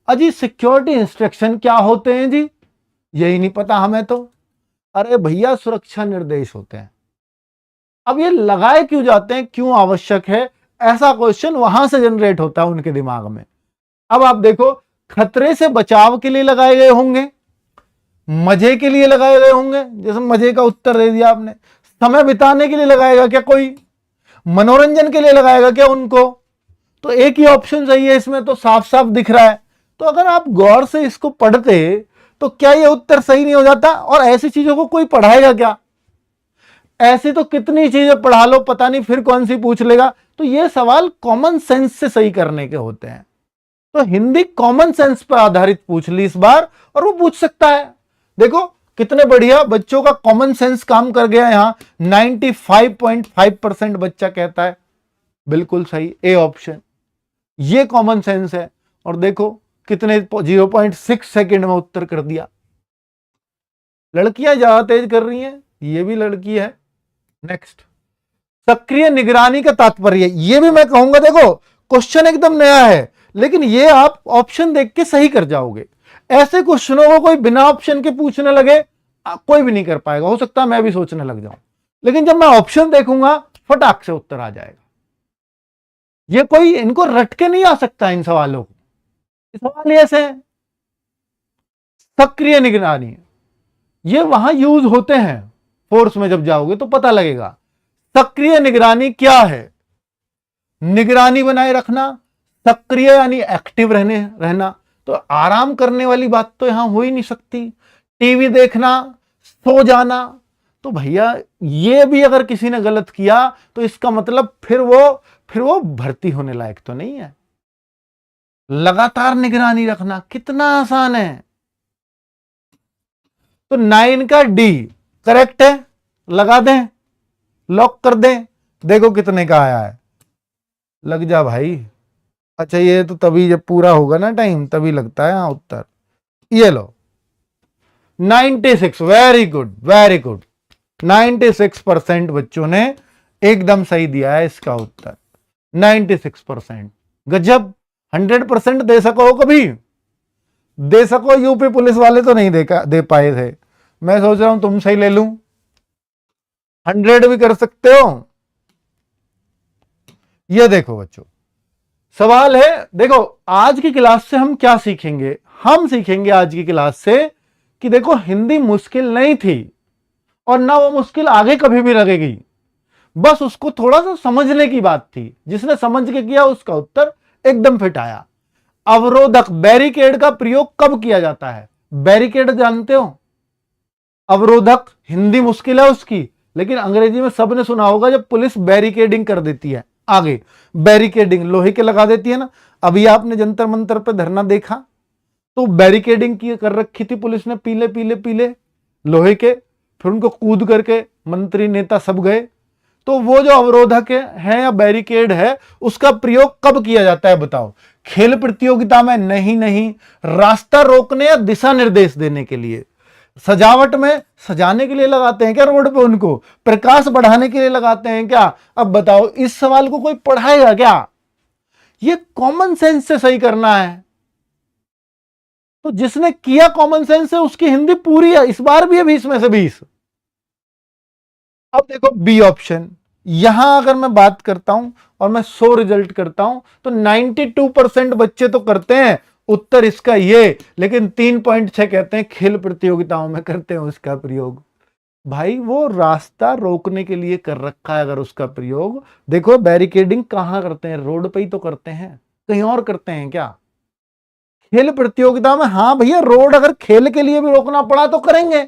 अजी सिक्योरिटी इंस्ट्रक्शन क्या होते हैं जी? यही नहीं पता हमें तो। अरे भैया, सुरक्षा निर्देश होते हैं। अब ये लगाए क्यों जाते हैं, क्यों आवश्यक है, ऐसा क्वेश्चन वहां से जनरेट होता है उनके दिमाग में। अब आप देखो, खतरे से बचाव के लिए लगाए गए होंगे, मजे के लिए लगाए गए होंगे, जैसे मजे का उत्तर दे दिया आपने। समय बिताने के लिए लगाएगा क्या कोई? मनोरंजन के लिए लगाएगा क्या उनको? तो एक ही ऑप्शन सही है इसमें, तो साफ साफ दिख रहा है। तो अगर आप गौर से इसको पढ़ते तो क्या ये उत्तर सही नहीं हो जाता? और ऐसी चीजों को कोई पढ़ाएगा क्या? ऐसी तो कितनी चीजें पढ़ा लो, पता नहीं फिर कौन सी पूछ लेगा। तो ये सवाल कॉमन सेंस से सही करने के होते हैं। तो हिंदी कॉमन सेंस पर आधारित पूछ ली इस बार, और वो पूछ सकता है। देखो कितने बढ़िया बच्चों का कॉमन सेंस काम कर गया यहां। 95.5% बच्चा कहता है बिल्कुल सही, ए ऑप्शन, ये कॉमन सेंस है। और देखो कितने 0.6 सेकेंड में उत्तर कर दिया। लड़कियां ज्यादा तेज कर रही हैं, ये भी लड़की है। नेक्स्ट, सक्रिय निगरानी का तात्पर्य, ये भी मैं कहूंगा, देखो क्वेश्चन एकदम नया है, लेकिन ये आप ऑप्शन देख के सही कर जाओगे। ऐसे क्वेश्चनों को कोई बिना ऑप्शन के पूछने लगे, कोई भी नहीं कर पाएगा। हो सकता है मैं भी सोचने लग जाऊं, लेकिन जब मैं ऑप्शन देखूंगा फटाक से उत्तर आ जाएगा। ये कोई इनको रट के नहीं आ सकता इन सवालों को। सवाल ऐसे है, सक्रिय निगरानी, ये वहां यूज होते हैं फोर्स में, जब जाओगे तो पता लगेगा। सक्रिय निगरानी क्या है? निगरानी बनाए रखना, सक्रिय यानी एक्टिव रहना। तो आराम करने वाली बात तो यहां हो ही नहीं सकती। टीवी देखना, सो जाना, तो भैया ये भी अगर किसी ने गलत किया तो इसका मतलब फिर वो भर्ती होने लायक तो नहीं है। लगातार निगरानी रखना कितना आसान है। तो 9 का डी करेक्ट है, लगा दें, लॉक कर दें। देखो कितने का आया है, लग जा भाई। अच्छा, ये तो तभी जब पूरा होगा ना टाइम तभी लगता है हाँ उत्तर। ये लो 96, वेरी गुड वेरी गुड। 96% बच्चों ने एकदम सही दिया है इसका उत्तर, 96%। गजब, 100% दे सको कभी, दे सको। यूपी पुलिस वाले तो नहीं दे पाए थे। मैं सोच रहा हूं तुमसे ही ले लूं, 100 भी कर सकते हो। ये देखो बच्चों, सवाल है, देखो आज की क्लास से हम क्या सीखेंगे? हम सीखेंगे आज की क्लास से कि देखो हिंदी मुश्किल नहीं थी और ना वो मुश्किल आगे कभी भी लगेगी, बस उसको थोड़ा सा समझने की बात थी। जिसने समझ के किया उसका उत्तर एकदम फिट आया। अवरोधक, बैरिकेड का प्रयोग कब किया जाता है? बैरिकेड जानते हो? अवरोधक हिंदी मुश्किल है उसकी, लेकिन अंग्रेजी में सबने सुना होगा जब पुलिस बैरिकेडिंग कर देती है, आगे बैरिकेडिंग लोहे के लगा देती है ना। अभी आपने जंतर मंतर पे धरना देखा तो बैरिकेडिंग की कर रखी थी पुलिस ने, पीले पीले पीले लोहे के, फिर उनको कूद करके मंत्री नेता सब गए। तो वो जो अवरोधक है या बैरिकेड है उसका प्रयोग कब किया जाता है बताओ? खेल प्रतियोगिता में? नहीं नहीं, रास्ता रोकने या दिशा निर्देश देने के लिए। सजावट में सजाने के लिए लगाते हैं क्या रोड पे? उनको प्रकाश बढ़ाने के लिए लगाते हैं क्या? अब बताओ इस सवाल को कोई पढ़ाएगा क्या? ये कॉमन सेंस से सही करना है। तो जिसने किया कॉमन सेंस से उसकी हिंदी पूरी है, इस बार भी है 20 में से 20। अब देखो बी ऑप्शन, यहां अगर मैं बात करता हूं और मैं 100 रिजल्ट करता हूं तो 92% बच्चे तो करते हैं उत्तर इसका ये, लेकिन 3.6 कहते हैं खेल प्रतियोगिताओं में करते हैं उसका प्रयोग। भाई वो रास्ता रोकने के लिए कर रखा है अगर उसका प्रयोग। देखो बैरिकेडिंग कहां करते हैं? रोड पे ही तो करते हैं, कहीं और करते हैं क्या? खेल प्रतियोगिता में हाँ भैया, रोड अगर खेल के लिए भी रोकना पड़ा तो करेंगे,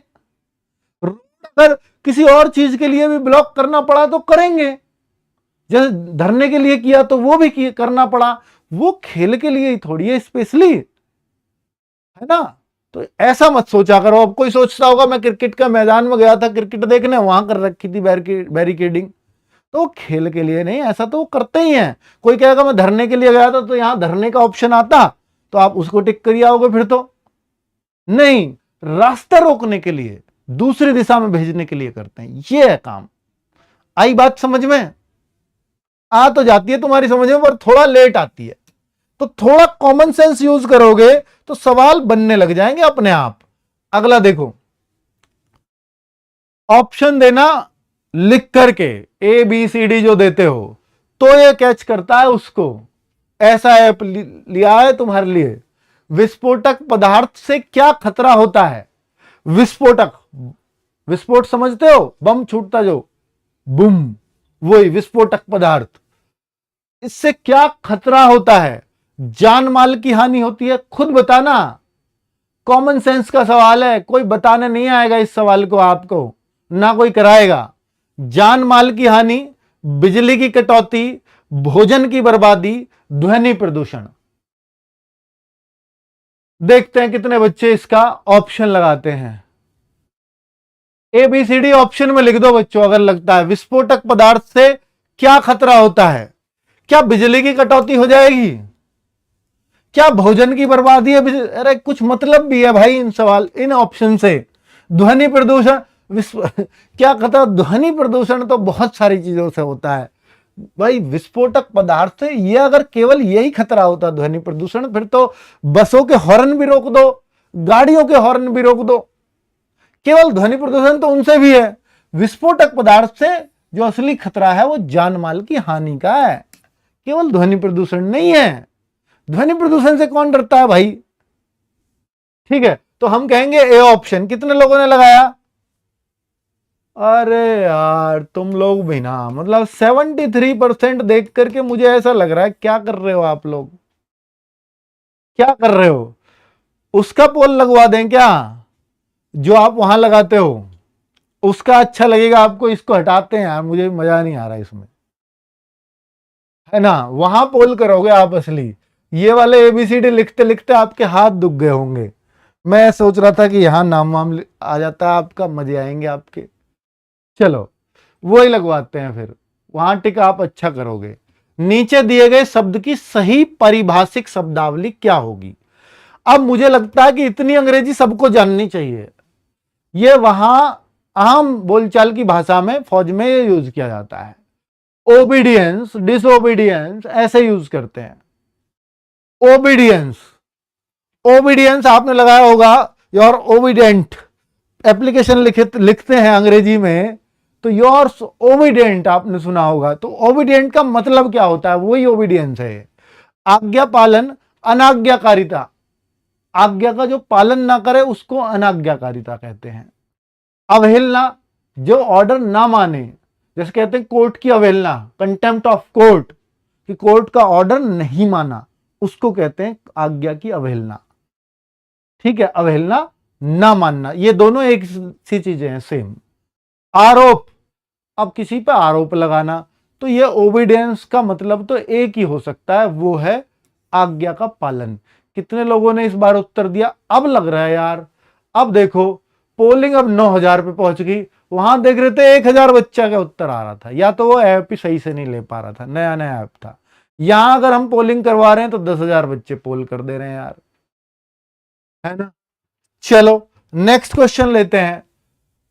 रोड अगर किसी और चीज के लिए भी ब्लॉक करना पड़ा तो करेंगे। जैसे धरने के लिए किया तो वो भी करना पड़ा, वो खेल के लिए ही थोड़ी है स्पेशली, है ना? तो ऐसा मत सोचा करो। अब कोई सोचता होगा मैं क्रिकेट का मैदान में गया था क्रिकेट देखने, वहां कर रखी थी बैरिकेडिंग, तो खेल के लिए नहीं, ऐसा तो वो करते ही हैं। कोई कहेगा मैं धरने के लिए गया था तो यहां धरने का ऑप्शन आता तो आप उसको टिक कर आओगे, फिर तो नहीं, रास्ता रोकने के लिए, दूसरी दिशा में भेजने के लिए करते हैं, ये है काम। आई बात समझ में? आ तो जाती है तुम्हारी समझ में, पर थोड़ा लेट आती है। तो थोड़ा कॉमन सेंस यूज करोगे तो सवाल बनने लग जाएंगे अपने आप। अगला देखो, ऑप्शन देना लिख करके ए बी सी डी जो देते हो तो ये कैच करता है उसको। ऐसा ऐप लिया है तुम्हारे लिए। विस्फोटक पदार्थ से क्या खतरा होता है? विस्फोटक, विस्फोट समझते हो? बम छूटता जो, बुम, वही विस्फोटक पदार्थ। इससे क्या खतरा होता है? जान माल की हानि होती है? खुद बताना। कॉमन सेंस का सवाल है, कोई बताने नहीं आएगा इस सवाल को आपको, ना कोई कराएगा। जान माल की हानि, बिजली की कटौती, भोजन की बर्बादी, ध्वनि प्रदूषण। देखते हैं कितने बच्चे इसका ऑप्शन लगाते हैं। A B C D option में लिख दो बच्चों अगर लगता है। विस्फोटक पदार्थ से क्या खतरा होता है? क्या बिजली की कटौती हो जाएगी? क्या भोजन की बर्बादी है? अरे कुछ मतलब भी है भाई इन सवाल, इन ऑप्शन से। ध्वनि प्रदूषण, क्या खतरा? ध्वनि प्रदूषण तो बहुत सारी चीजों से होता है भाई। विस्फोटक पदार्थ से ये अगर केवल यही खतरा होता ध्वनि प्रदूषण, फिर तो बसों के हॉर्न भी रोक दो, गाड़ियों के हॉर्न भी रोक दो। केवल ध्वनि प्रदूषण तो उनसे भी है, विस्फोटक पदार्थ से जो असली खतरा है वो जान माल की हानि का है, केवल ध्वनि प्रदूषण नहीं है। ध्वनि प्रदूषण से कौन डरता है भाई? ठीक है, तो हम कहेंगे ए ऑप्शन। कितने लोगों ने लगाया? अरे यार तुम लोग भी ना, मतलब 73% देख करके मुझे ऐसा लग रहा है क्या कर रहे हो आप लोग, क्या कर रहे हो? उसका पोल लगवा दें क्या जो आप वहां लगाते हो? उसका अच्छा लगेगा आपको, इसको हटाते हैं यार, मुझे मजा नहीं आ रहा इसमें, है ना? वहां पोल करोगे आप असली। ये वाले एबीसीडी लिखते लिखते आपके हाथ दुख गए होंगे। मैं सोच रहा था कि यहां नाम वाम आ जाता आपका, मजे आएंगे आपके। चलो वही लगवाते हैं फिर, वहां टिक आप अच्छा करोगे। नीचे दिए गए शब्द की सही पारिभाषिक शब्दावली क्या होगी? अब मुझे लगता है कि इतनी अंग्रेजी सबको जाननी चाहिए। ये वहां आम बोलचाल की भाषा में फौज में ये यूज किया जाता है। ओबीडियंस, डिसओबीडियंस ऐसे यूज करते हैं। ओबीडियंस, ओबीडियंस आपने लगाया होगा, योर ओबीडेंट। एप्लीकेशन लिखते हैं अंग्रेजी में तो योर्स ओबीडेंट आपने सुना होगा। तो ओबीडेंट का मतलब क्या होता है? वही ओबीडियंस है, आज्ञा पालन, अनाज्ञाकारिता। आज्ञा का जो पालन ना करे उसको अनाज्ञाकारिता कहते हैं। अवहेलना, जो ऑर्डर ना माने, जैसे कहते हैं कोर्ट की अवहेलना, कंटेम्प्ट ऑफ कोर्ट, कि कोर्ट का ऑर्डर नहीं माना, उसको कहते हैं आज्ञा की अवहेलना। ठीक है, अवहेलना, ना मानना, ये दोनों एक सी चीजें हैं, सेम। आरोप, अब किसी पे आरोप लगाना, तो ये ओबीडियंस का मतलब तो एक ही हो सकता है, वो है आज्ञा का पालन। कितने लोगों ने इस बार उत्तर दिया? अब लग रहा है यार, अब देखो पोलिंग अब 9,000 पे पहुंच गई। वहां देख रहे थे 1,000 बच्चा का उत्तर आ रहा था, या तो वो ऐप ही सही से नहीं ले पा रहा था, नया नया ऐप था। यहां अगर हम पोलिंग करवा रहे हैं तो 10,000 बच्चे पोल कर दे रहे हैं यार, है ना। चलो नेक्स्ट क्वेश्चन लेते हैं।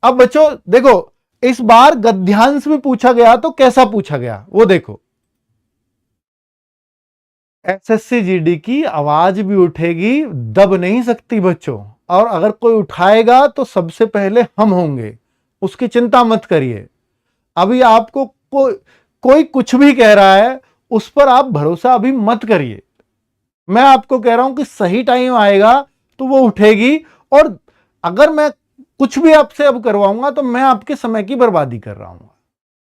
अब बच्चों देखो, इस बार गद्यांश भी पूछा गया, तो कैसा पूछा गया वो देखो। एसएससी जीडी की आवाज भी उठेगी, दब नहीं सकती बच्चों, और अगर कोई उठाएगा तो सबसे पहले हम होंगे, उसकी चिंता मत करिए। अभी आपको कोई कुछ भी कह रहा है उस पर आप भरोसा अभी मत करिए। मैं आपको कह रहा हूं कि सही टाइम आएगा तो वो उठेगी, और अगर मैं कुछ भी आपसे अब करवाऊंगा तो मैं आपके समय की बर्बादी कर रहा हूं,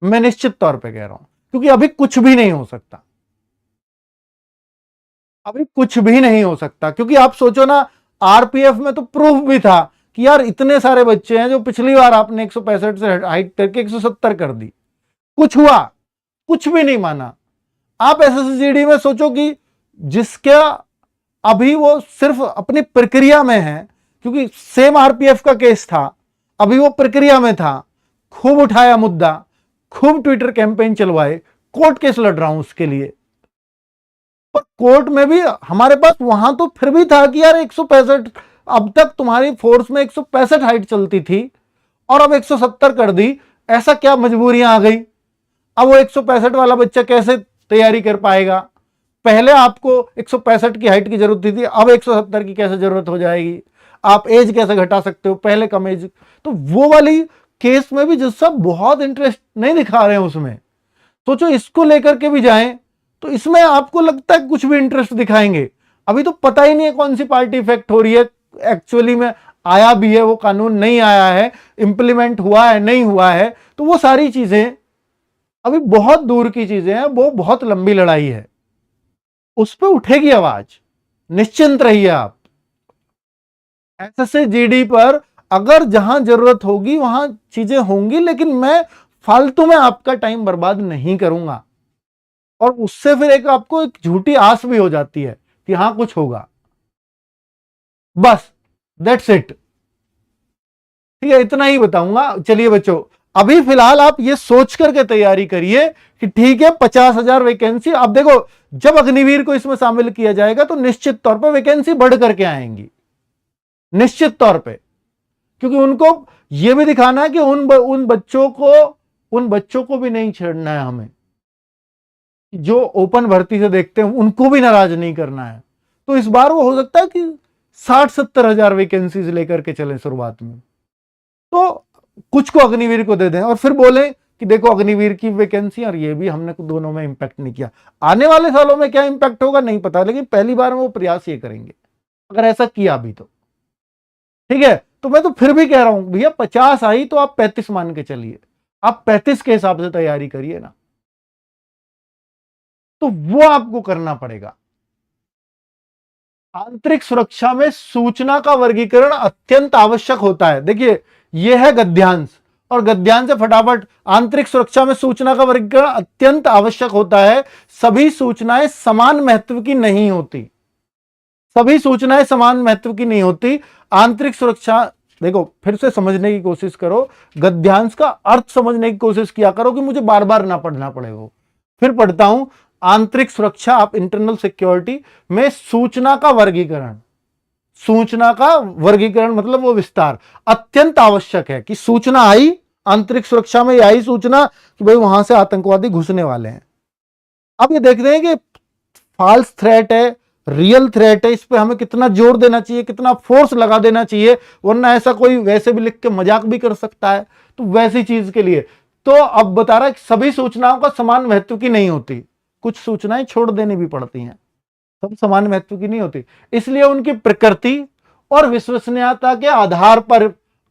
मैं निश्चित तौर पे कह रहा हूं, क्योंकि अभी कुछ भी नहीं हो सकता, अभी कुछ भी नहीं हो सकता। क्योंकि आप सोचो ना, आरपीएफ में तो प्रूफ भी था कि यार इतने सारे बच्चे हैं, जो पिछली बार आपने 165 से हाइट करके 170 कर दी, कुछ हुआ? कुछ भी नहीं माना। आप एसएससीजीडी में सोचो कि जिसका अभी वो सिर्फ अपनी प्रक्रिया में है, क्योंकि सेम आरपीएफ का केस था, अभी वो प्रक्रिया में था, खूब उठाया मुद्दा, खूब ट्विटर कैंपेन चलवाए, कोर्ट केस लड़ रहा हूं उसके लिए। पर कोर्ट में भी हमारे पास वहां तो फिर भी था कि यार 165, अब तक तुम्हारी फोर्स में 165 हाइट चलती थी और अब 170 कर दी, ऐसा क्या मजबूरियां आ गई? अब वो 165 वाला बच्चा कैसे तैयारी कर पाएगा? पहले आपको 165 की हाइट की जरूरत थी, अब 170 की कैसे जरूरत हो जाएगी? आप एज कैसे घटा सकते हो? पहले कम एज, तो वो वाली केस में भी जज साहब बहुत इंटरेस्ट नहीं दिखा रहे हैं उसमें। सोचो इसको लेकर के भी जाएं तो इसमें आपको लगता है कुछ भी इंटरेस्ट दिखाएंगे? अभी तो पता ही नहीं है कौन सी पार्टी इफेक्ट हो रही है, एक्चुअली में आया भी है वो कानून, नहीं आया है, इंप्लीमेंट हुआ है नहीं हुआ है, तो वो सारी चीजें अभी बहुत दूर की चीजें हैं, वो बहुत लंबी लड़ाई है, उस पर उठेगी आवाज, निश्चिंत रहिए आप। एसएससी पर अगर जहां जरूरत होगी वहां चीजें होंगी, लेकिन मैं फालतू में आपका टाइम बर्बाद नहीं करूंगा, और उससे फिर एक आपको एक झूठी आस भी हो जाती है कि हां कुछ होगा। बस दैट्स इट, ठीक है, इतना ही बताऊंगा। चलिए बच्चों, अभी फिलहाल आप ये सोच करके तैयारी करिए कि ठीक है 50,000 वैकेंसी। अब देखो, जब अग्निवीर को इसमें शामिल किया जाएगा तो निश्चित तौर पर वैकेंसी बढ़ करके आएंगी, निश्चित तौर पे, क्योंकि उनको यह भी दिखाना है कि उन बच्चों को भी नहीं छेड़ना है हमें, जो ओपन भर्ती से देखते हैं उनको भी नाराज नहीं करना है। तो इस बार वो हो सकता है कि 60-70 हजार वैकेंसीज लेकर के चले शुरुआत में, तो कुछ को अग्निवीर को दे दें और फिर बोले कि देखो अग्निवीर की वैकेंसी और ये भी हमने दोनों में इंपैक्ट नहीं किया। आने वाले सालों में क्या इंपैक्ट होगा नहीं पता, लेकिन पहली बार में वो प्रयास ये करेंगे अगर ऐसा किया भी तो, ठीक है। तो मैं तो फिर भी कह रहा हूं भैया 50 आई तो आप 35 मान के चलिए, आप 35 के हिसाब से तैयारी करिए ना, तो वो आपको करना पड़ेगा। आंतरिक सुरक्षा में सूचना का वर्गीकरण अत्यंत आवश्यक होता है। देखिए यह है गद्यांश, और गद्यांश से फटाफट, आंतरिक सुरक्षा में सूचना का वर्गीकरण अत्यंत आवश्यक होता है। सभी सूचनाएं समान महत्व की नहीं होती, सभी सूचनाएं समान महत्व की नहीं होती। आंतरिक सुरक्षा, देखो फिर से समझने की कोशिश करो, गद्यांश का अर्थ समझने की कोशिश किया करो कि मुझे बार बार ना पढ़ना पड़े। वो फिर पढ़ता हूं, आंतरिक सुरक्षा, आप इंटरनल सिक्योरिटी में सूचना का वर्गीकरण, सूचना का वर्गीकरण मतलब वो विस्तार अत्यंत आवश्यक है कि सूचना आई आंतरिक सुरक्षा में, आई सूचना कि भाई वहां से आतंकवादी घुसने वाले हैं। अब ये देख रहे हैं कि फॉल्स थ्रेट है, रियल थ्रेट है, इस पे हमें कितना जोर देना चाहिए, कितना फोर्स लगा देना चाहिए, वरना ऐसा कोई वैसे भी लिख के मजाक भी कर सकता है। तो वैसी चीज के लिए तो अब बता रहा है कि सभी सूचनाओं का समान महत्व की नहीं होती, कुछ सूचनाएं छोड़ देनी भी पड़ती हैं, सब समान महत्व की नहीं होती। इसलिए उनकी प्रकृति और विश्वसनीयता के आधार पर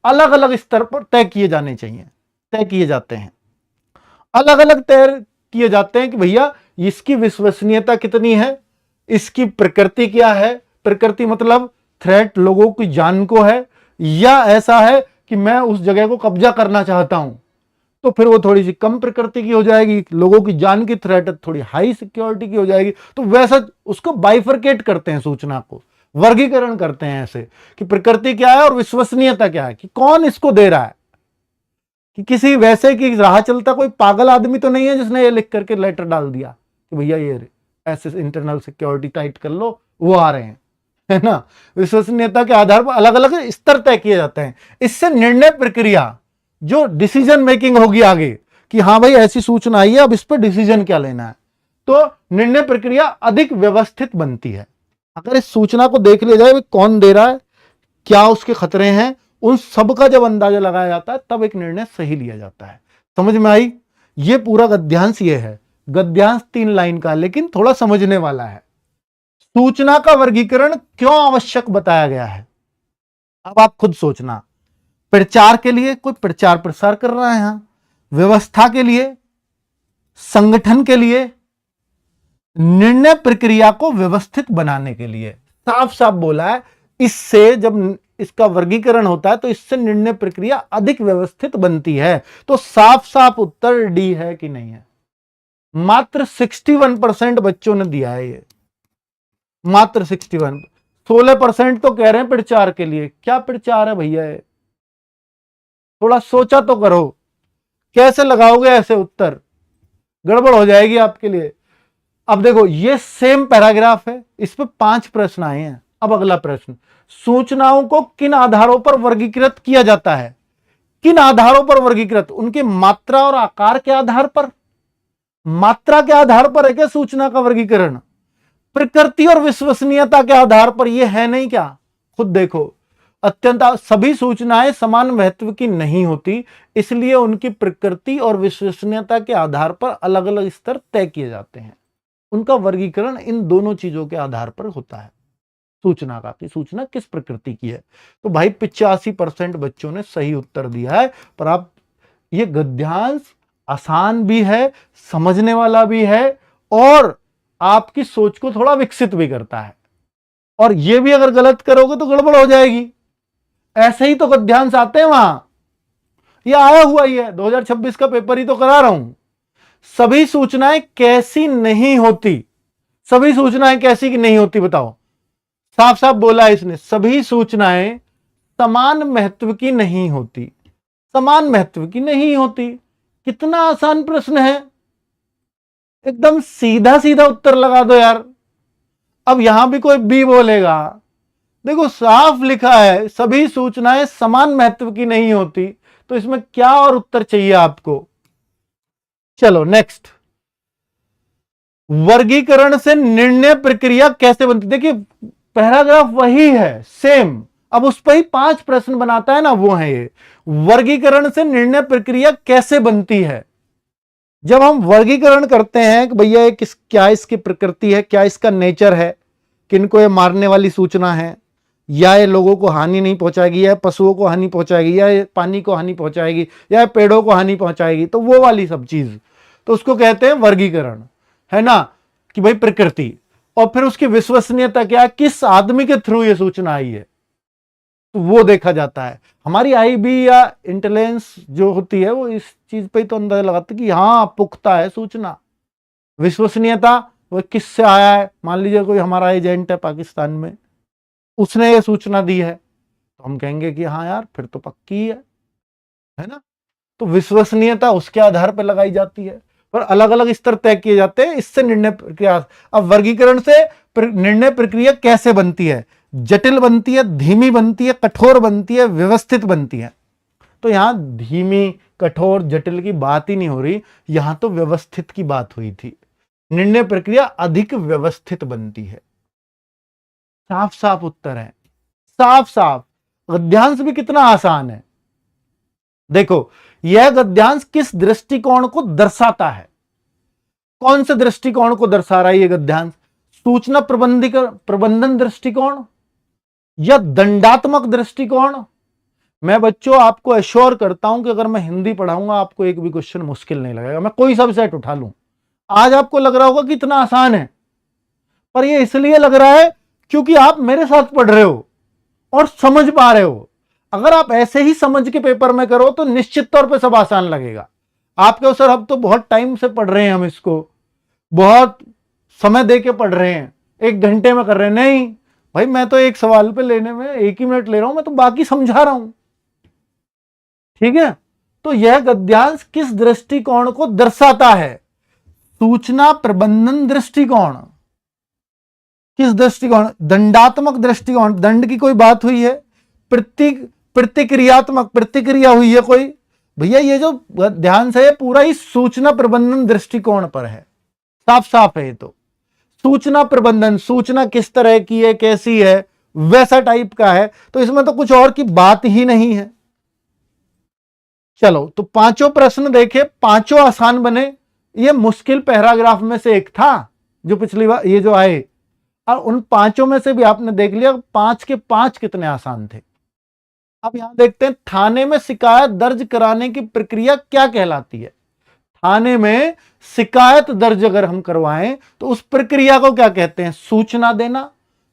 अलग अलग स्तर पर तय किए जाने चाहिए, तय किए जाते हैं, अलग अलग तय किए जाते हैं कि भैया इसकी विश्वसनीयता कितनी है, इसकी प्रकृति क्या है। प्रकृति मतलब थ्रेट लोगों की जान को है, या ऐसा है कि मैं उस जगह को कब्जा करना चाहता हूं, तो फिर वो थोड़ी सी कम प्रकृति की हो जाएगी, लोगों की जान की थ्रेट थोड़ी हाई सिक्योरिटी की हो जाएगी। तो वैसा उसको बाइफरकेट करते हैं, सूचना को वर्गीकरण करते हैं ऐसे कि प्रकृति क्या है और विश्वसनीयता क्या है, कि कौन इसको दे रहा है, कि किसी वैसे की राह चलता कोई पागल आदमी तो नहीं है जिसने ये लिख करके लेटर डाल दिया कि भैया ये ऐसे इंटरनल सिक्योरिटी टाइट कर लो, वो आ रहे हैं, है ना। विश्वसनीयता के आधार पर अलग अलग स्तर तय किए जाते हैं। इससे निर्णय प्रक्रिया, जो डिसीजन मेकिंग होगी आगे कि हाँ भाई ऐसी सूचना आई है, अब इस पर डिसीजन क्या लेना है, तो निर्णय प्रक्रिया अधिक व्यवस्थित बनती है। अगर इस सूचना को देख लिया जाए कौन दे रहा है, क्या उसके खतरे हैं, उन सब का जब अंदाजा लगाया जाता है तब एक निर्णय सही लिया जाता है। समझ में आई? ये पूरा गद्यांश ये है। गद्यांश 3 लाइन का, लेकिन थोड़ा समझने वाला है। सूचना का वर्गीकरण क्यों आवश्यक बताया गया है, अब आप खुद सोचना। प्रचार के लिए, कोई प्रचार प्रसार कर रहा है, यहां व्यवस्था के लिए, संगठन के लिए, निर्णय प्रक्रिया को व्यवस्थित बनाने के लिए। साफ साफ बोला है, इससे जब इसका वर्गीकरण होता है तो इससे निर्णय प्रक्रिया अधिक व्यवस्थित बनती है। तो साफ साफ उत्तर डी है कि नहीं है। मात्र 61% बच्चों ने दिया है ये, मात्र 61। 16% तो कह रहे हैं प्रचार के लिए। क्या प्रचार है भैया ये? थोड़ा सोचा तो करो, कैसे लगाओगे ऐसे उत्तर, गड़बड़ हो जाएगी आपके लिए। अब देखो ये सेम पैराग्राफ है, इस पे 5 प्रश्न आए हैं। अब अगला प्रश्न, सूचनाओं को किन आधारों पर वर्गीकृत किया जाता है? किन आधारों पर वर्गीकृत? उनकी मात्रा और आकार के आधार पर। मात्रा के आधार पर है क्या सूचना का वर्गीकरण? प्रकृति और विश्वसनीयता के आधार पर यह है नहीं क्या? खुद देखो, अत्यंत सभी सूचनाएं समान महत्व की नहीं होती, इसलिए उनकी प्रकृति और विश्वसनीयता के आधार पर अलग अलग स्तर तय किए जाते हैं। उनका वर्गीकरण इन दोनों चीजों के आधार पर होता है सूचना का, कि सूचना किस प्रकृति की है। तो भाई 85% बच्चों ने सही उत्तर दिया है। पर आप, ये गद्यांश आसान भी है, समझने वाला भी है, और आपकी सोच को थोड़ा विकसित भी करता है। और ये भी अगर गलत करोगे तो गड़बड़ हो जाएगी। ऐसे ही तो गद्यांश आते हैं वहां, ये आया हुआ ही है, 2026 का पेपर ही तो करा रहा हूं। सभी सूचनाएं कैसी नहीं होती? सभी सूचनाएं कैसी की नहीं होती बताओ? साफ साफ बोला है इसने, सभी सूचनाएं समान महत्व की नहीं होती। समान महत्व की नहीं होती। कितना आसान प्रश्न है, एकदम सीधा सीधा उत्तर लगा दो यार। अब यहां भी कोई बी बोलेगा, देखो साफ लिखा है सभी सूचनाएं समान महत्व की नहीं होती, तो इसमें क्या और उत्तर चाहिए आपको? चलो नेक्स्ट, वर्गीकरण से निर्णय प्रक्रिया कैसे बनती? देखिए पैराग्राफ वही है सेम, अब उस पर ही 5 प्रश्न बनाता है ना, वो है ये। वर्गीकरण से निर्णय प्रक्रिया कैसे बनती है? जब हम वर्गीकरण करते हैं कि भैया ये क्या इसकी प्रकृति है, क्या इसका नेचर है, किनको ये मारने वाली सूचना है, या ये लोगों को हानि नहीं पहुंचाएगी, या पशुओं को हानि पहुंचाएगी, या पानी को हानि पहुंचाएगी, या पेड़ों को हानि पहुंचाएगी, तो वो वाली सब चीज, तो उसको कहते हैं वर्गीकरण, है ना, कि भाई प्रकृति। और फिर उसकी विश्वसनीयता क्या, किस आदमी के थ्रू ये सूचना आई है, तो वो देखा जाता है। हमारी आईबी या इंटेलिजेंस जो होती है वो इस चीज पे ही तो अंदाजा लगाती है कि हाँ पुख्ता है सूचना। विश्वसनीयता, वो किससे आया है, मान लीजिए कोई हमारा एजेंट है पाकिस्तान में, उसने ये सूचना दी है, तो हम कहेंगे कि हाँ यार फिर तो पक्की है ना। तो विश्वसनीयता उसके आधार पर लगाई जाती है, पर अलग अलग स्तर तय किए जाते हैं, इससे निर्णय प्रक्रिया। अब वर्गीकरण से निर्णय प्रक्रिया कैसे बनती है? जटिल बनती है, धीमी बनती है, कठोर बनती है, व्यवस्थित बनती है। तो यहां धीमी, कठोर, जटिल की बात ही नहीं हो रही, यहां तो व्यवस्थित की बात हुई थी। निर्णय प्रक्रिया अधिक व्यवस्थित बनती है। साफ साफ उत्तर है, साफ साफ। गद्यांश भी कितना आसान है, देखो यह गद्यांश किस दृष्टिकोण को दर्शाता है? कौन से दृष्टिकोण को दर्शा रहा है यह गद्यांश? सूचना प्रबंधन दृष्टिकोण या दंडात्मक दृष्टिकोण? मैं बच्चों आपको एश्योर करता हूं कि अगर मैं हिंदी पढ़ाऊंगा आपको एक भी क्वेश्चन मुश्किल नहीं लगेगा। मैं कोई सबसेट उठा लूं, आज आपको लग रहा होगा कि इतना आसान है, पर यह इसलिए लग रहा है क्योंकि आप मेरे साथ पढ़ रहे हो और समझ पा रहे हो। अगर आप ऐसे ही समझ के पेपर में करो तो निश्चित तौर पे सब आसान लगेगा, आप कहो सर अब तो बहुत टाइम से पढ़ रहे हैं, हम इसको बहुत समय दे के पढ़ रहे हैं, 1 घंटे में कर रहे हैं। नहीं भाई, मैं तो एक सवाल पे लेने में 1 ही मिनट ले रहा हूं, मैं तो बाकी समझा रहा हूं। ठीक है, तो यह गद्यांश किस दृष्टिकोण को दर्शाता है? सूचना प्रबंधन दृष्टिकोण। किस दृष्टिकोण? दंडात्मक दृष्टिकोण, दंड की कोई बात हुई है? प्रतिक्रियात्मक प्रतिक्रिया हुई है कोई? भैया ये जो ध्यान से पूरा ही सूचना प्रबंधन दृष्टिकोण पर है, साफ साफ है। ये तो सूचना प्रबंधन, सूचना किस तरह की है, कैसी है, वैसा टाइप का है, तो इसमें तो कुछ और की बात ही नहीं है। चलो, तो पांचों प्रश्न देखे, पांचों आसान बने। ये मुश्किल पैराग्राफ में से एक था जो पिछली बार ये जो आए, और उन पांचों में से भी आपने देख लिया 5 के 5 कितने आसान थे। अब यहां देखते हैं, थाने में शिकायत दर्ज कराने की प्रक्रिया क्या कहलाती है? थाने में शिकायत दर्ज अगर हम करवाएं तो उस प्रक्रिया को क्या कहते हैं? सूचना देना,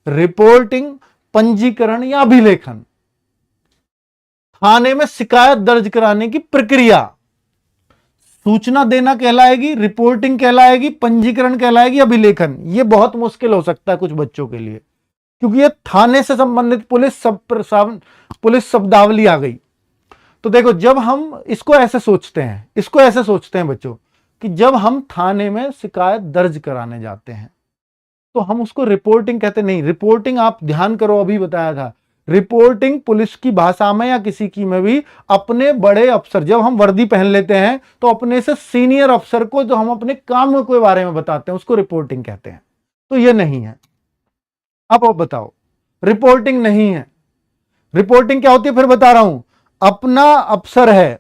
रिपोर्टिंग, पंजीकरण या अभिलेखन। थाने में शिकायत दर्ज कराने की प्रक्रिया सूचना देना कहलाएगी, रिपोर्टिंग कहलाएगी, पंजीकरण कहलाएगी, अभिलेखन। ये बहुत मुश्किल हो सकता है कुछ बच्चों के लिए, क्योंकि ये थाने से संबंधित पुलिस शब्दावली आ गई। तो देखो, जब हम इसको ऐसे सोचते हैं बच्चों, कि जब हम थाने में शिकायत दर्ज कराने जाते हैं तो हम उसको रिपोर्टिंग कहते नहीं। रिपोर्टिंग आप ध्यान करो, अभी बताया था, रिपोर्टिंग पुलिस की भाषा में या किसी की में भी अपने बड़े अफसर, जब हम वर्दी पहन लेते हैं तो अपने से सीनियर अफसर को जो हम अपने काम के बारे में बताते हैं उसको रिपोर्टिंग कहते हैं। तो ये नहीं है। अब आप बताओ, रिपोर्टिंग नहीं है। रिपोर्टिंग क्या होती है फिर बता रहा हूं। अपना अफसर है,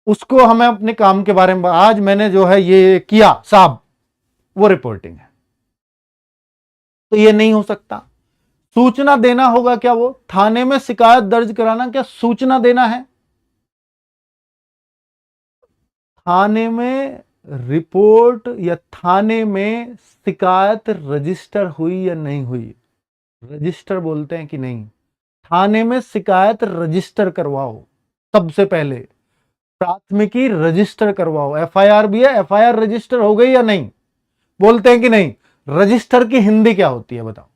उसको हमें अपने काम के बारे में, आज मैंने जो है ये किया साहब, वो रिपोर्टिंग है। तो ये नहीं हो सकता। सूचना देना होगा क्या? वो थाने में शिकायत दर्ज कराना क्या सूचना देना है? थाने में रिपोर्ट या थाने में शिकायत रजिस्टर हुई या नहीं हुई, रजिस्टर बोलते हैं कि नहीं। थाने में शिकायत रजिस्टर करवाओ, सबसे पहले प्राथमिकी रजिस्टर करवाओ। एफआईआर भी है, एफआईआर रजिस्टर हो गई या नहीं, बोलते हैं कि नहीं। रजिस्टर की हिंदी क्या होती है बताओ,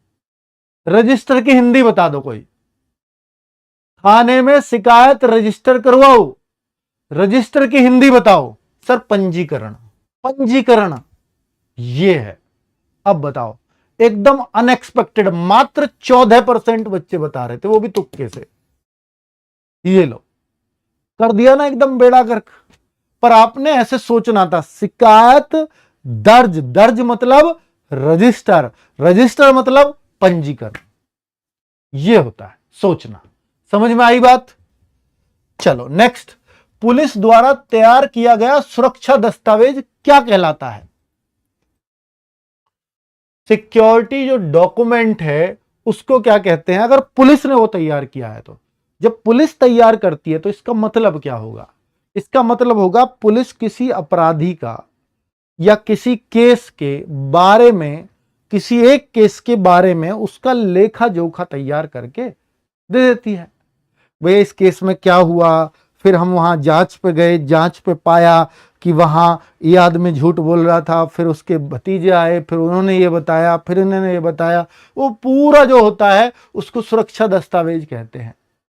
रजिस्टर की हिंदी बता दो कोई। थाने में शिकायत रजिस्टर करवाओ, रजिस्टर की हिंदी बताओ। सर पंजीकरण, पंजीकरण ये है। अब बताओ, एकदम अनएक्सपेक्टेड, मात्र 14% बच्चे बता रहे थे, वो भी तुक्के से। ये लो, कर दिया ना एकदम बेड़ा गर्क। पर आपने ऐसे सोचना था, शिकायत दर्ज, दर्ज मतलब रजिस्टर, रजिस्टर मतलब पंजीकरण। ये होता है सोचना। समझ में आई बात? चलो नेक्स्ट, पुलिस द्वारा तैयार किया गया सुरक्षा दस्तावेज क्या कहलाता है? सिक्योरिटी जो डॉक्यूमेंट है उसको क्या कहते हैं, अगर पुलिस ने वो तैयार किया है तो? जब पुलिस तैयार करती है तो इसका मतलब क्या होगा? इसका मतलब होगा पुलिस किसी अपराधी का या किसी केस के बारे में, किसी एक केस के बारे में उसका लेखा जोखा तैयार करके दे देती है। भाई इस केस में क्या हुआ, फिर हम वहां जांच पे गए, जांच पे पाया कि वहां ये आदमी झूठ बोल रहा था, फिर उसके भतीजे आए, फिर उन्होंने ये बताया, फिर उन्होंने ये बताया, वो पूरा जो होता है उसको सुरक्षा दस्तावेज कहते हैं,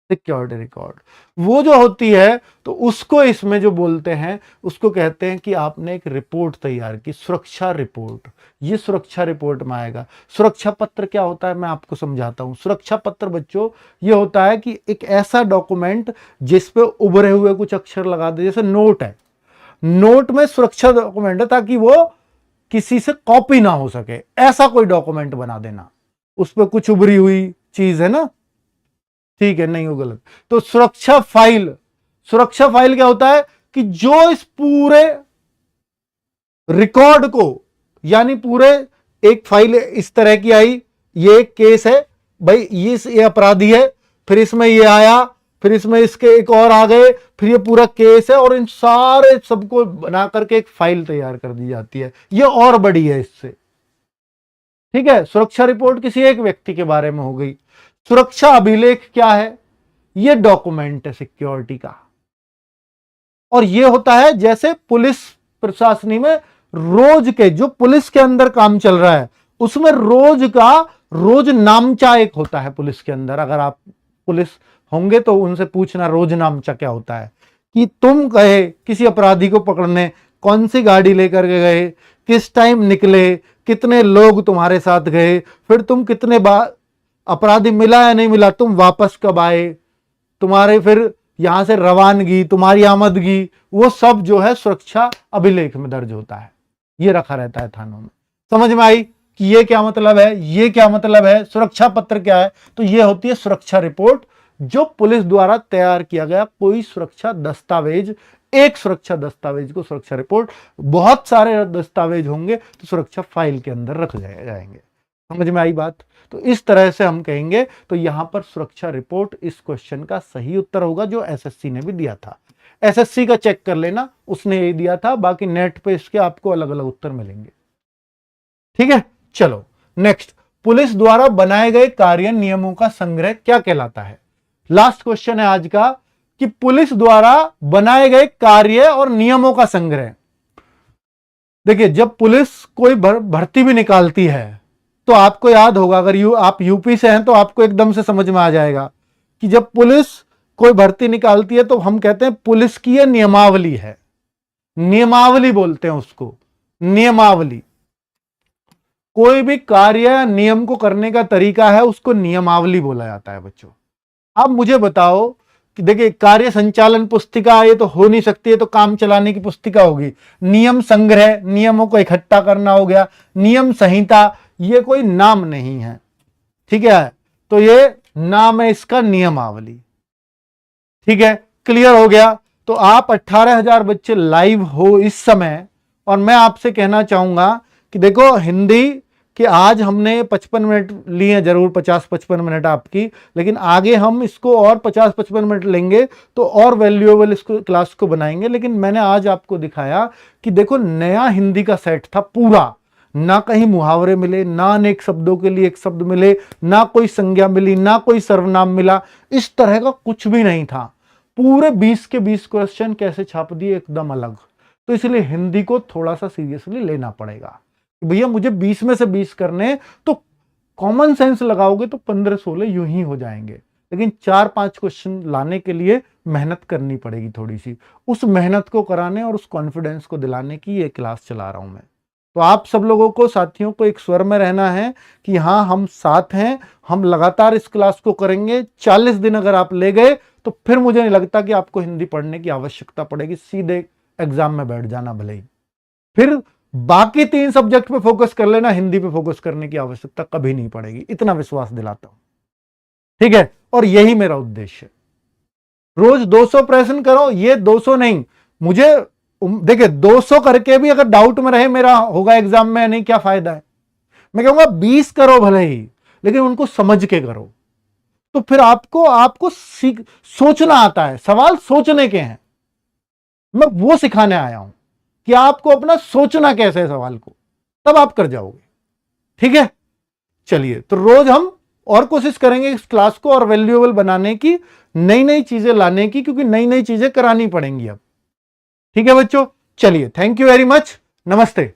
सिक्योरिटी रिकॉर्ड। वो जो होती है तो उसको इसमें जो बोलते हैं उसको कहते हैं कि आपने एक रिपोर्ट तैयार की, सुरक्षा रिपोर्ट। ये सुरक्षा रिपोर्ट में आएगा। सुरक्षा पत्र क्या होता है मैं आपको समझाता हूं। सुरक्षा पत्र बच्चों ये होता है कि एक ऐसा डॉक्यूमेंट जिस पे उभरे हुए कुछ अक्षर लगा दे, जैसे नोट है, नोट में सुरक्षा डॉक्यूमेंट है ताकि वो किसी से कॉपी ना हो सके, ऐसा कोई डॉक्यूमेंट बना देना। उस पर कुछ उभरी हुई चीज है ना, ठीक है, नहीं हो गलत। तो सुरक्षा फाइल, सुरक्षा फाइल क्या होता है कि जो इस पूरे रिकॉर्ड को, यानी पूरे एक फाइल इस तरह की आई, ये एक केस है भाई, ये अपराधी है, फिर इसमें ये आया, फिर इसमें इसके एक और आ गए, फिर ये पूरा केस है, और इन सारे सबको बना करके एक फाइल तैयार कर दी जाती है। ये और बड़ी है इससे, ठीक है। सुरक्षा रिपोर्ट किसी एक व्यक्ति के बारे में हो गई। सुरक्षा अभिलेख क्या है? ये डॉक्यूमेंट है सिक्योरिटी का। और ये होता है जैसे पुलिस प्रशासनी में रोज के जो पुलिस के अंदर काम चल रहा है उसमें रोज नामचा एक होता है पुलिस के अंदर। अगर आप पुलिस होंगे तो उनसे पूछना रोज नामचा क्या होता है, कि तुम गए किसी अपराधी को पकड़ने, कौन सी गाड़ी लेकर के गए, किस टाइम निकले, कितने लोग तुम्हारे साथ गए, फिर तुम कितने बार अपराधी मिला या नहीं मिला, तुम वापस कब आए, तुम्हारे फिर यहां से रवानगी, तुम्हारी आमदगी, वो सब जो है सुरक्षा अभिलेख में दर्ज होता है। ये रखा रहता है थानों में। समझ में आई कि ये क्या मतलब है, ये क्या मतलब है, सुरक्षा पत्र क्या है? तो ये होती है सुरक्षा रिपोर्ट, जो पुलिस द्वारा तैयार किया गया कोई सुरक्षा दस्तावेज। एक सुरक्षा दस्तावेज को सुरक्षा रिपोर्ट, बहुत सारे दस्तावेज होंगे तो सुरक्षा फाइल के अंदर रख जाएंगे। समझ में आई बात? तो इस तरह से हम कहेंगे। तो यहां पर सुरक्षा रिपोर्ट इस क्वेश्चन का सही उत्तर होगा, जो एसएससी ने भी दिया था। एसएससी का चेक कर लेना, उसने ये दिया था, बाकी नेट पे इसके आपको अलग अलग उत्तर मिलेंगे। ठीक है, चलो नेक्स्ट। पुलिस द्वारा बनाए गए कार्य नियमों का संग्रह क्या कहलाता है? लास्ट क्वेश्चन है आज का, कि पुलिस द्वारा बनाए गए कार्य और नियमों का संग्रह। देखिए, जब पुलिस कोई भर्ती भी निकालती है तो आपको याद होगा, अगर आप यूपी से हैं तो आपको एकदम से समझ में आ जाएगा कि जब पुलिस कोई भर्ती निकालती है तो हम कहते हैं पुलिस की यह नियमावली है। नियमावली बोलते हैं उसको, नियमावली। कोई भी कार्य नियम को करने का तरीका है उसको नियमावली बोला जाता है बच्चों। अब मुझे बताओ कि देखिए, कार्य संचालन पुस्तिका ये तो हो नहीं सकती है, तो काम चलाने की पुस्तिका होगी। नियम संग्रह, नियमों को इकट्ठा करना हो गया। नियम संहिता, ये कोई नाम नहीं है, ठीक है, तो ये नाम है इसका नियमावली। ठीक है, क्लियर हो गया? तो आप 18,000 बच्चे लाइव हो इस समय, और मैं आपसे कहना चाहूंगा कि देखो, हिंदी कि आज हमने 55 मिनट लिए, जरूर 50-55 मिनट आपकी, लेकिन आगे हम इसको और 50-55 मिनट लेंगे तो और वैल्यूएबल इसको क्लास को बनाएंगे। लेकिन मैंने आज आपको दिखाया कि देखो, नया हिंदी का सेट था पूरा, ना कहीं मुहावरे मिले, ना अनेक शब्दों के लिए एक शब्द मिले, ना कोई संज्ञा मिली, ना कोई सर्वनाम मिला, इस तरह का कुछ भी नहीं था। पूरे 20 के 20 क्वेश्चन कैसे छाप दिए, एकदम अलग। तो इसलिए हिंदी को थोड़ा सा सीरियसली लेना पड़ेगा। भैया मुझे 20 में से 20 करने, तो कॉमन सेंस लगाओगे तो 15-16 यूं ही हो जाएंगे, लेकिन 4-5 क्वेश्चन लाने के लिए मेहनत करनी पड़ेगी थोड़ी सी। उस मेहनत को कराने और उस कॉन्फिडेंस को दिलाने की ये क्लास चला रहा हूं मैं। तो आप सब लोगों को, साथियों को एक स्वर में रहना है कि हाँ, हम साथ हैं, हम लगातार इस क्लास को करेंगे। 40 दिन अगर आप ले गए तो फिर मुझे नहीं लगता कि आपको हिंदी पढ़ने की आवश्यकता पड़ेगी, सीधे एग्जाम में बैठ जाना भले ही। फिर बाकी 3 सब्जेक्ट पे फोकस कर लेना, हिंदी पे फोकस करने की आवश्यकता कभी नहीं पड़ेगी, इतना विश्वास दिलाता हूं। ठीक है, और यही मेरा उद्देश्य है। रोज 200 प्रश्न करो, ये 200 नहीं, मुझे देखिए 200 करके भी अगर डाउट में रहे मेरा होगा एग्जाम में नहीं, क्या फायदा है? मैं कहूंगा 20 करो भले ही, लेकिन उनको समझ के करो। तो फिर आपको सोचना आता है, सवाल सोचने के हैं, मैं वो सिखाने आया हूं कि आपको अपना सोचना कैसे है सवाल को, तब आप कर जाओगे। ठीक है, चलिए, तो रोज हम और कोशिश करेंगे इस क्लास को और वैल्यूएबल बनाने की, नई नई चीजें लाने की, क्योंकि नई नई चीजें करानी पड़ेंगी अब। ठीक है बच्चों, चलिए, थैंक यू वेरी मच, नमस्ते।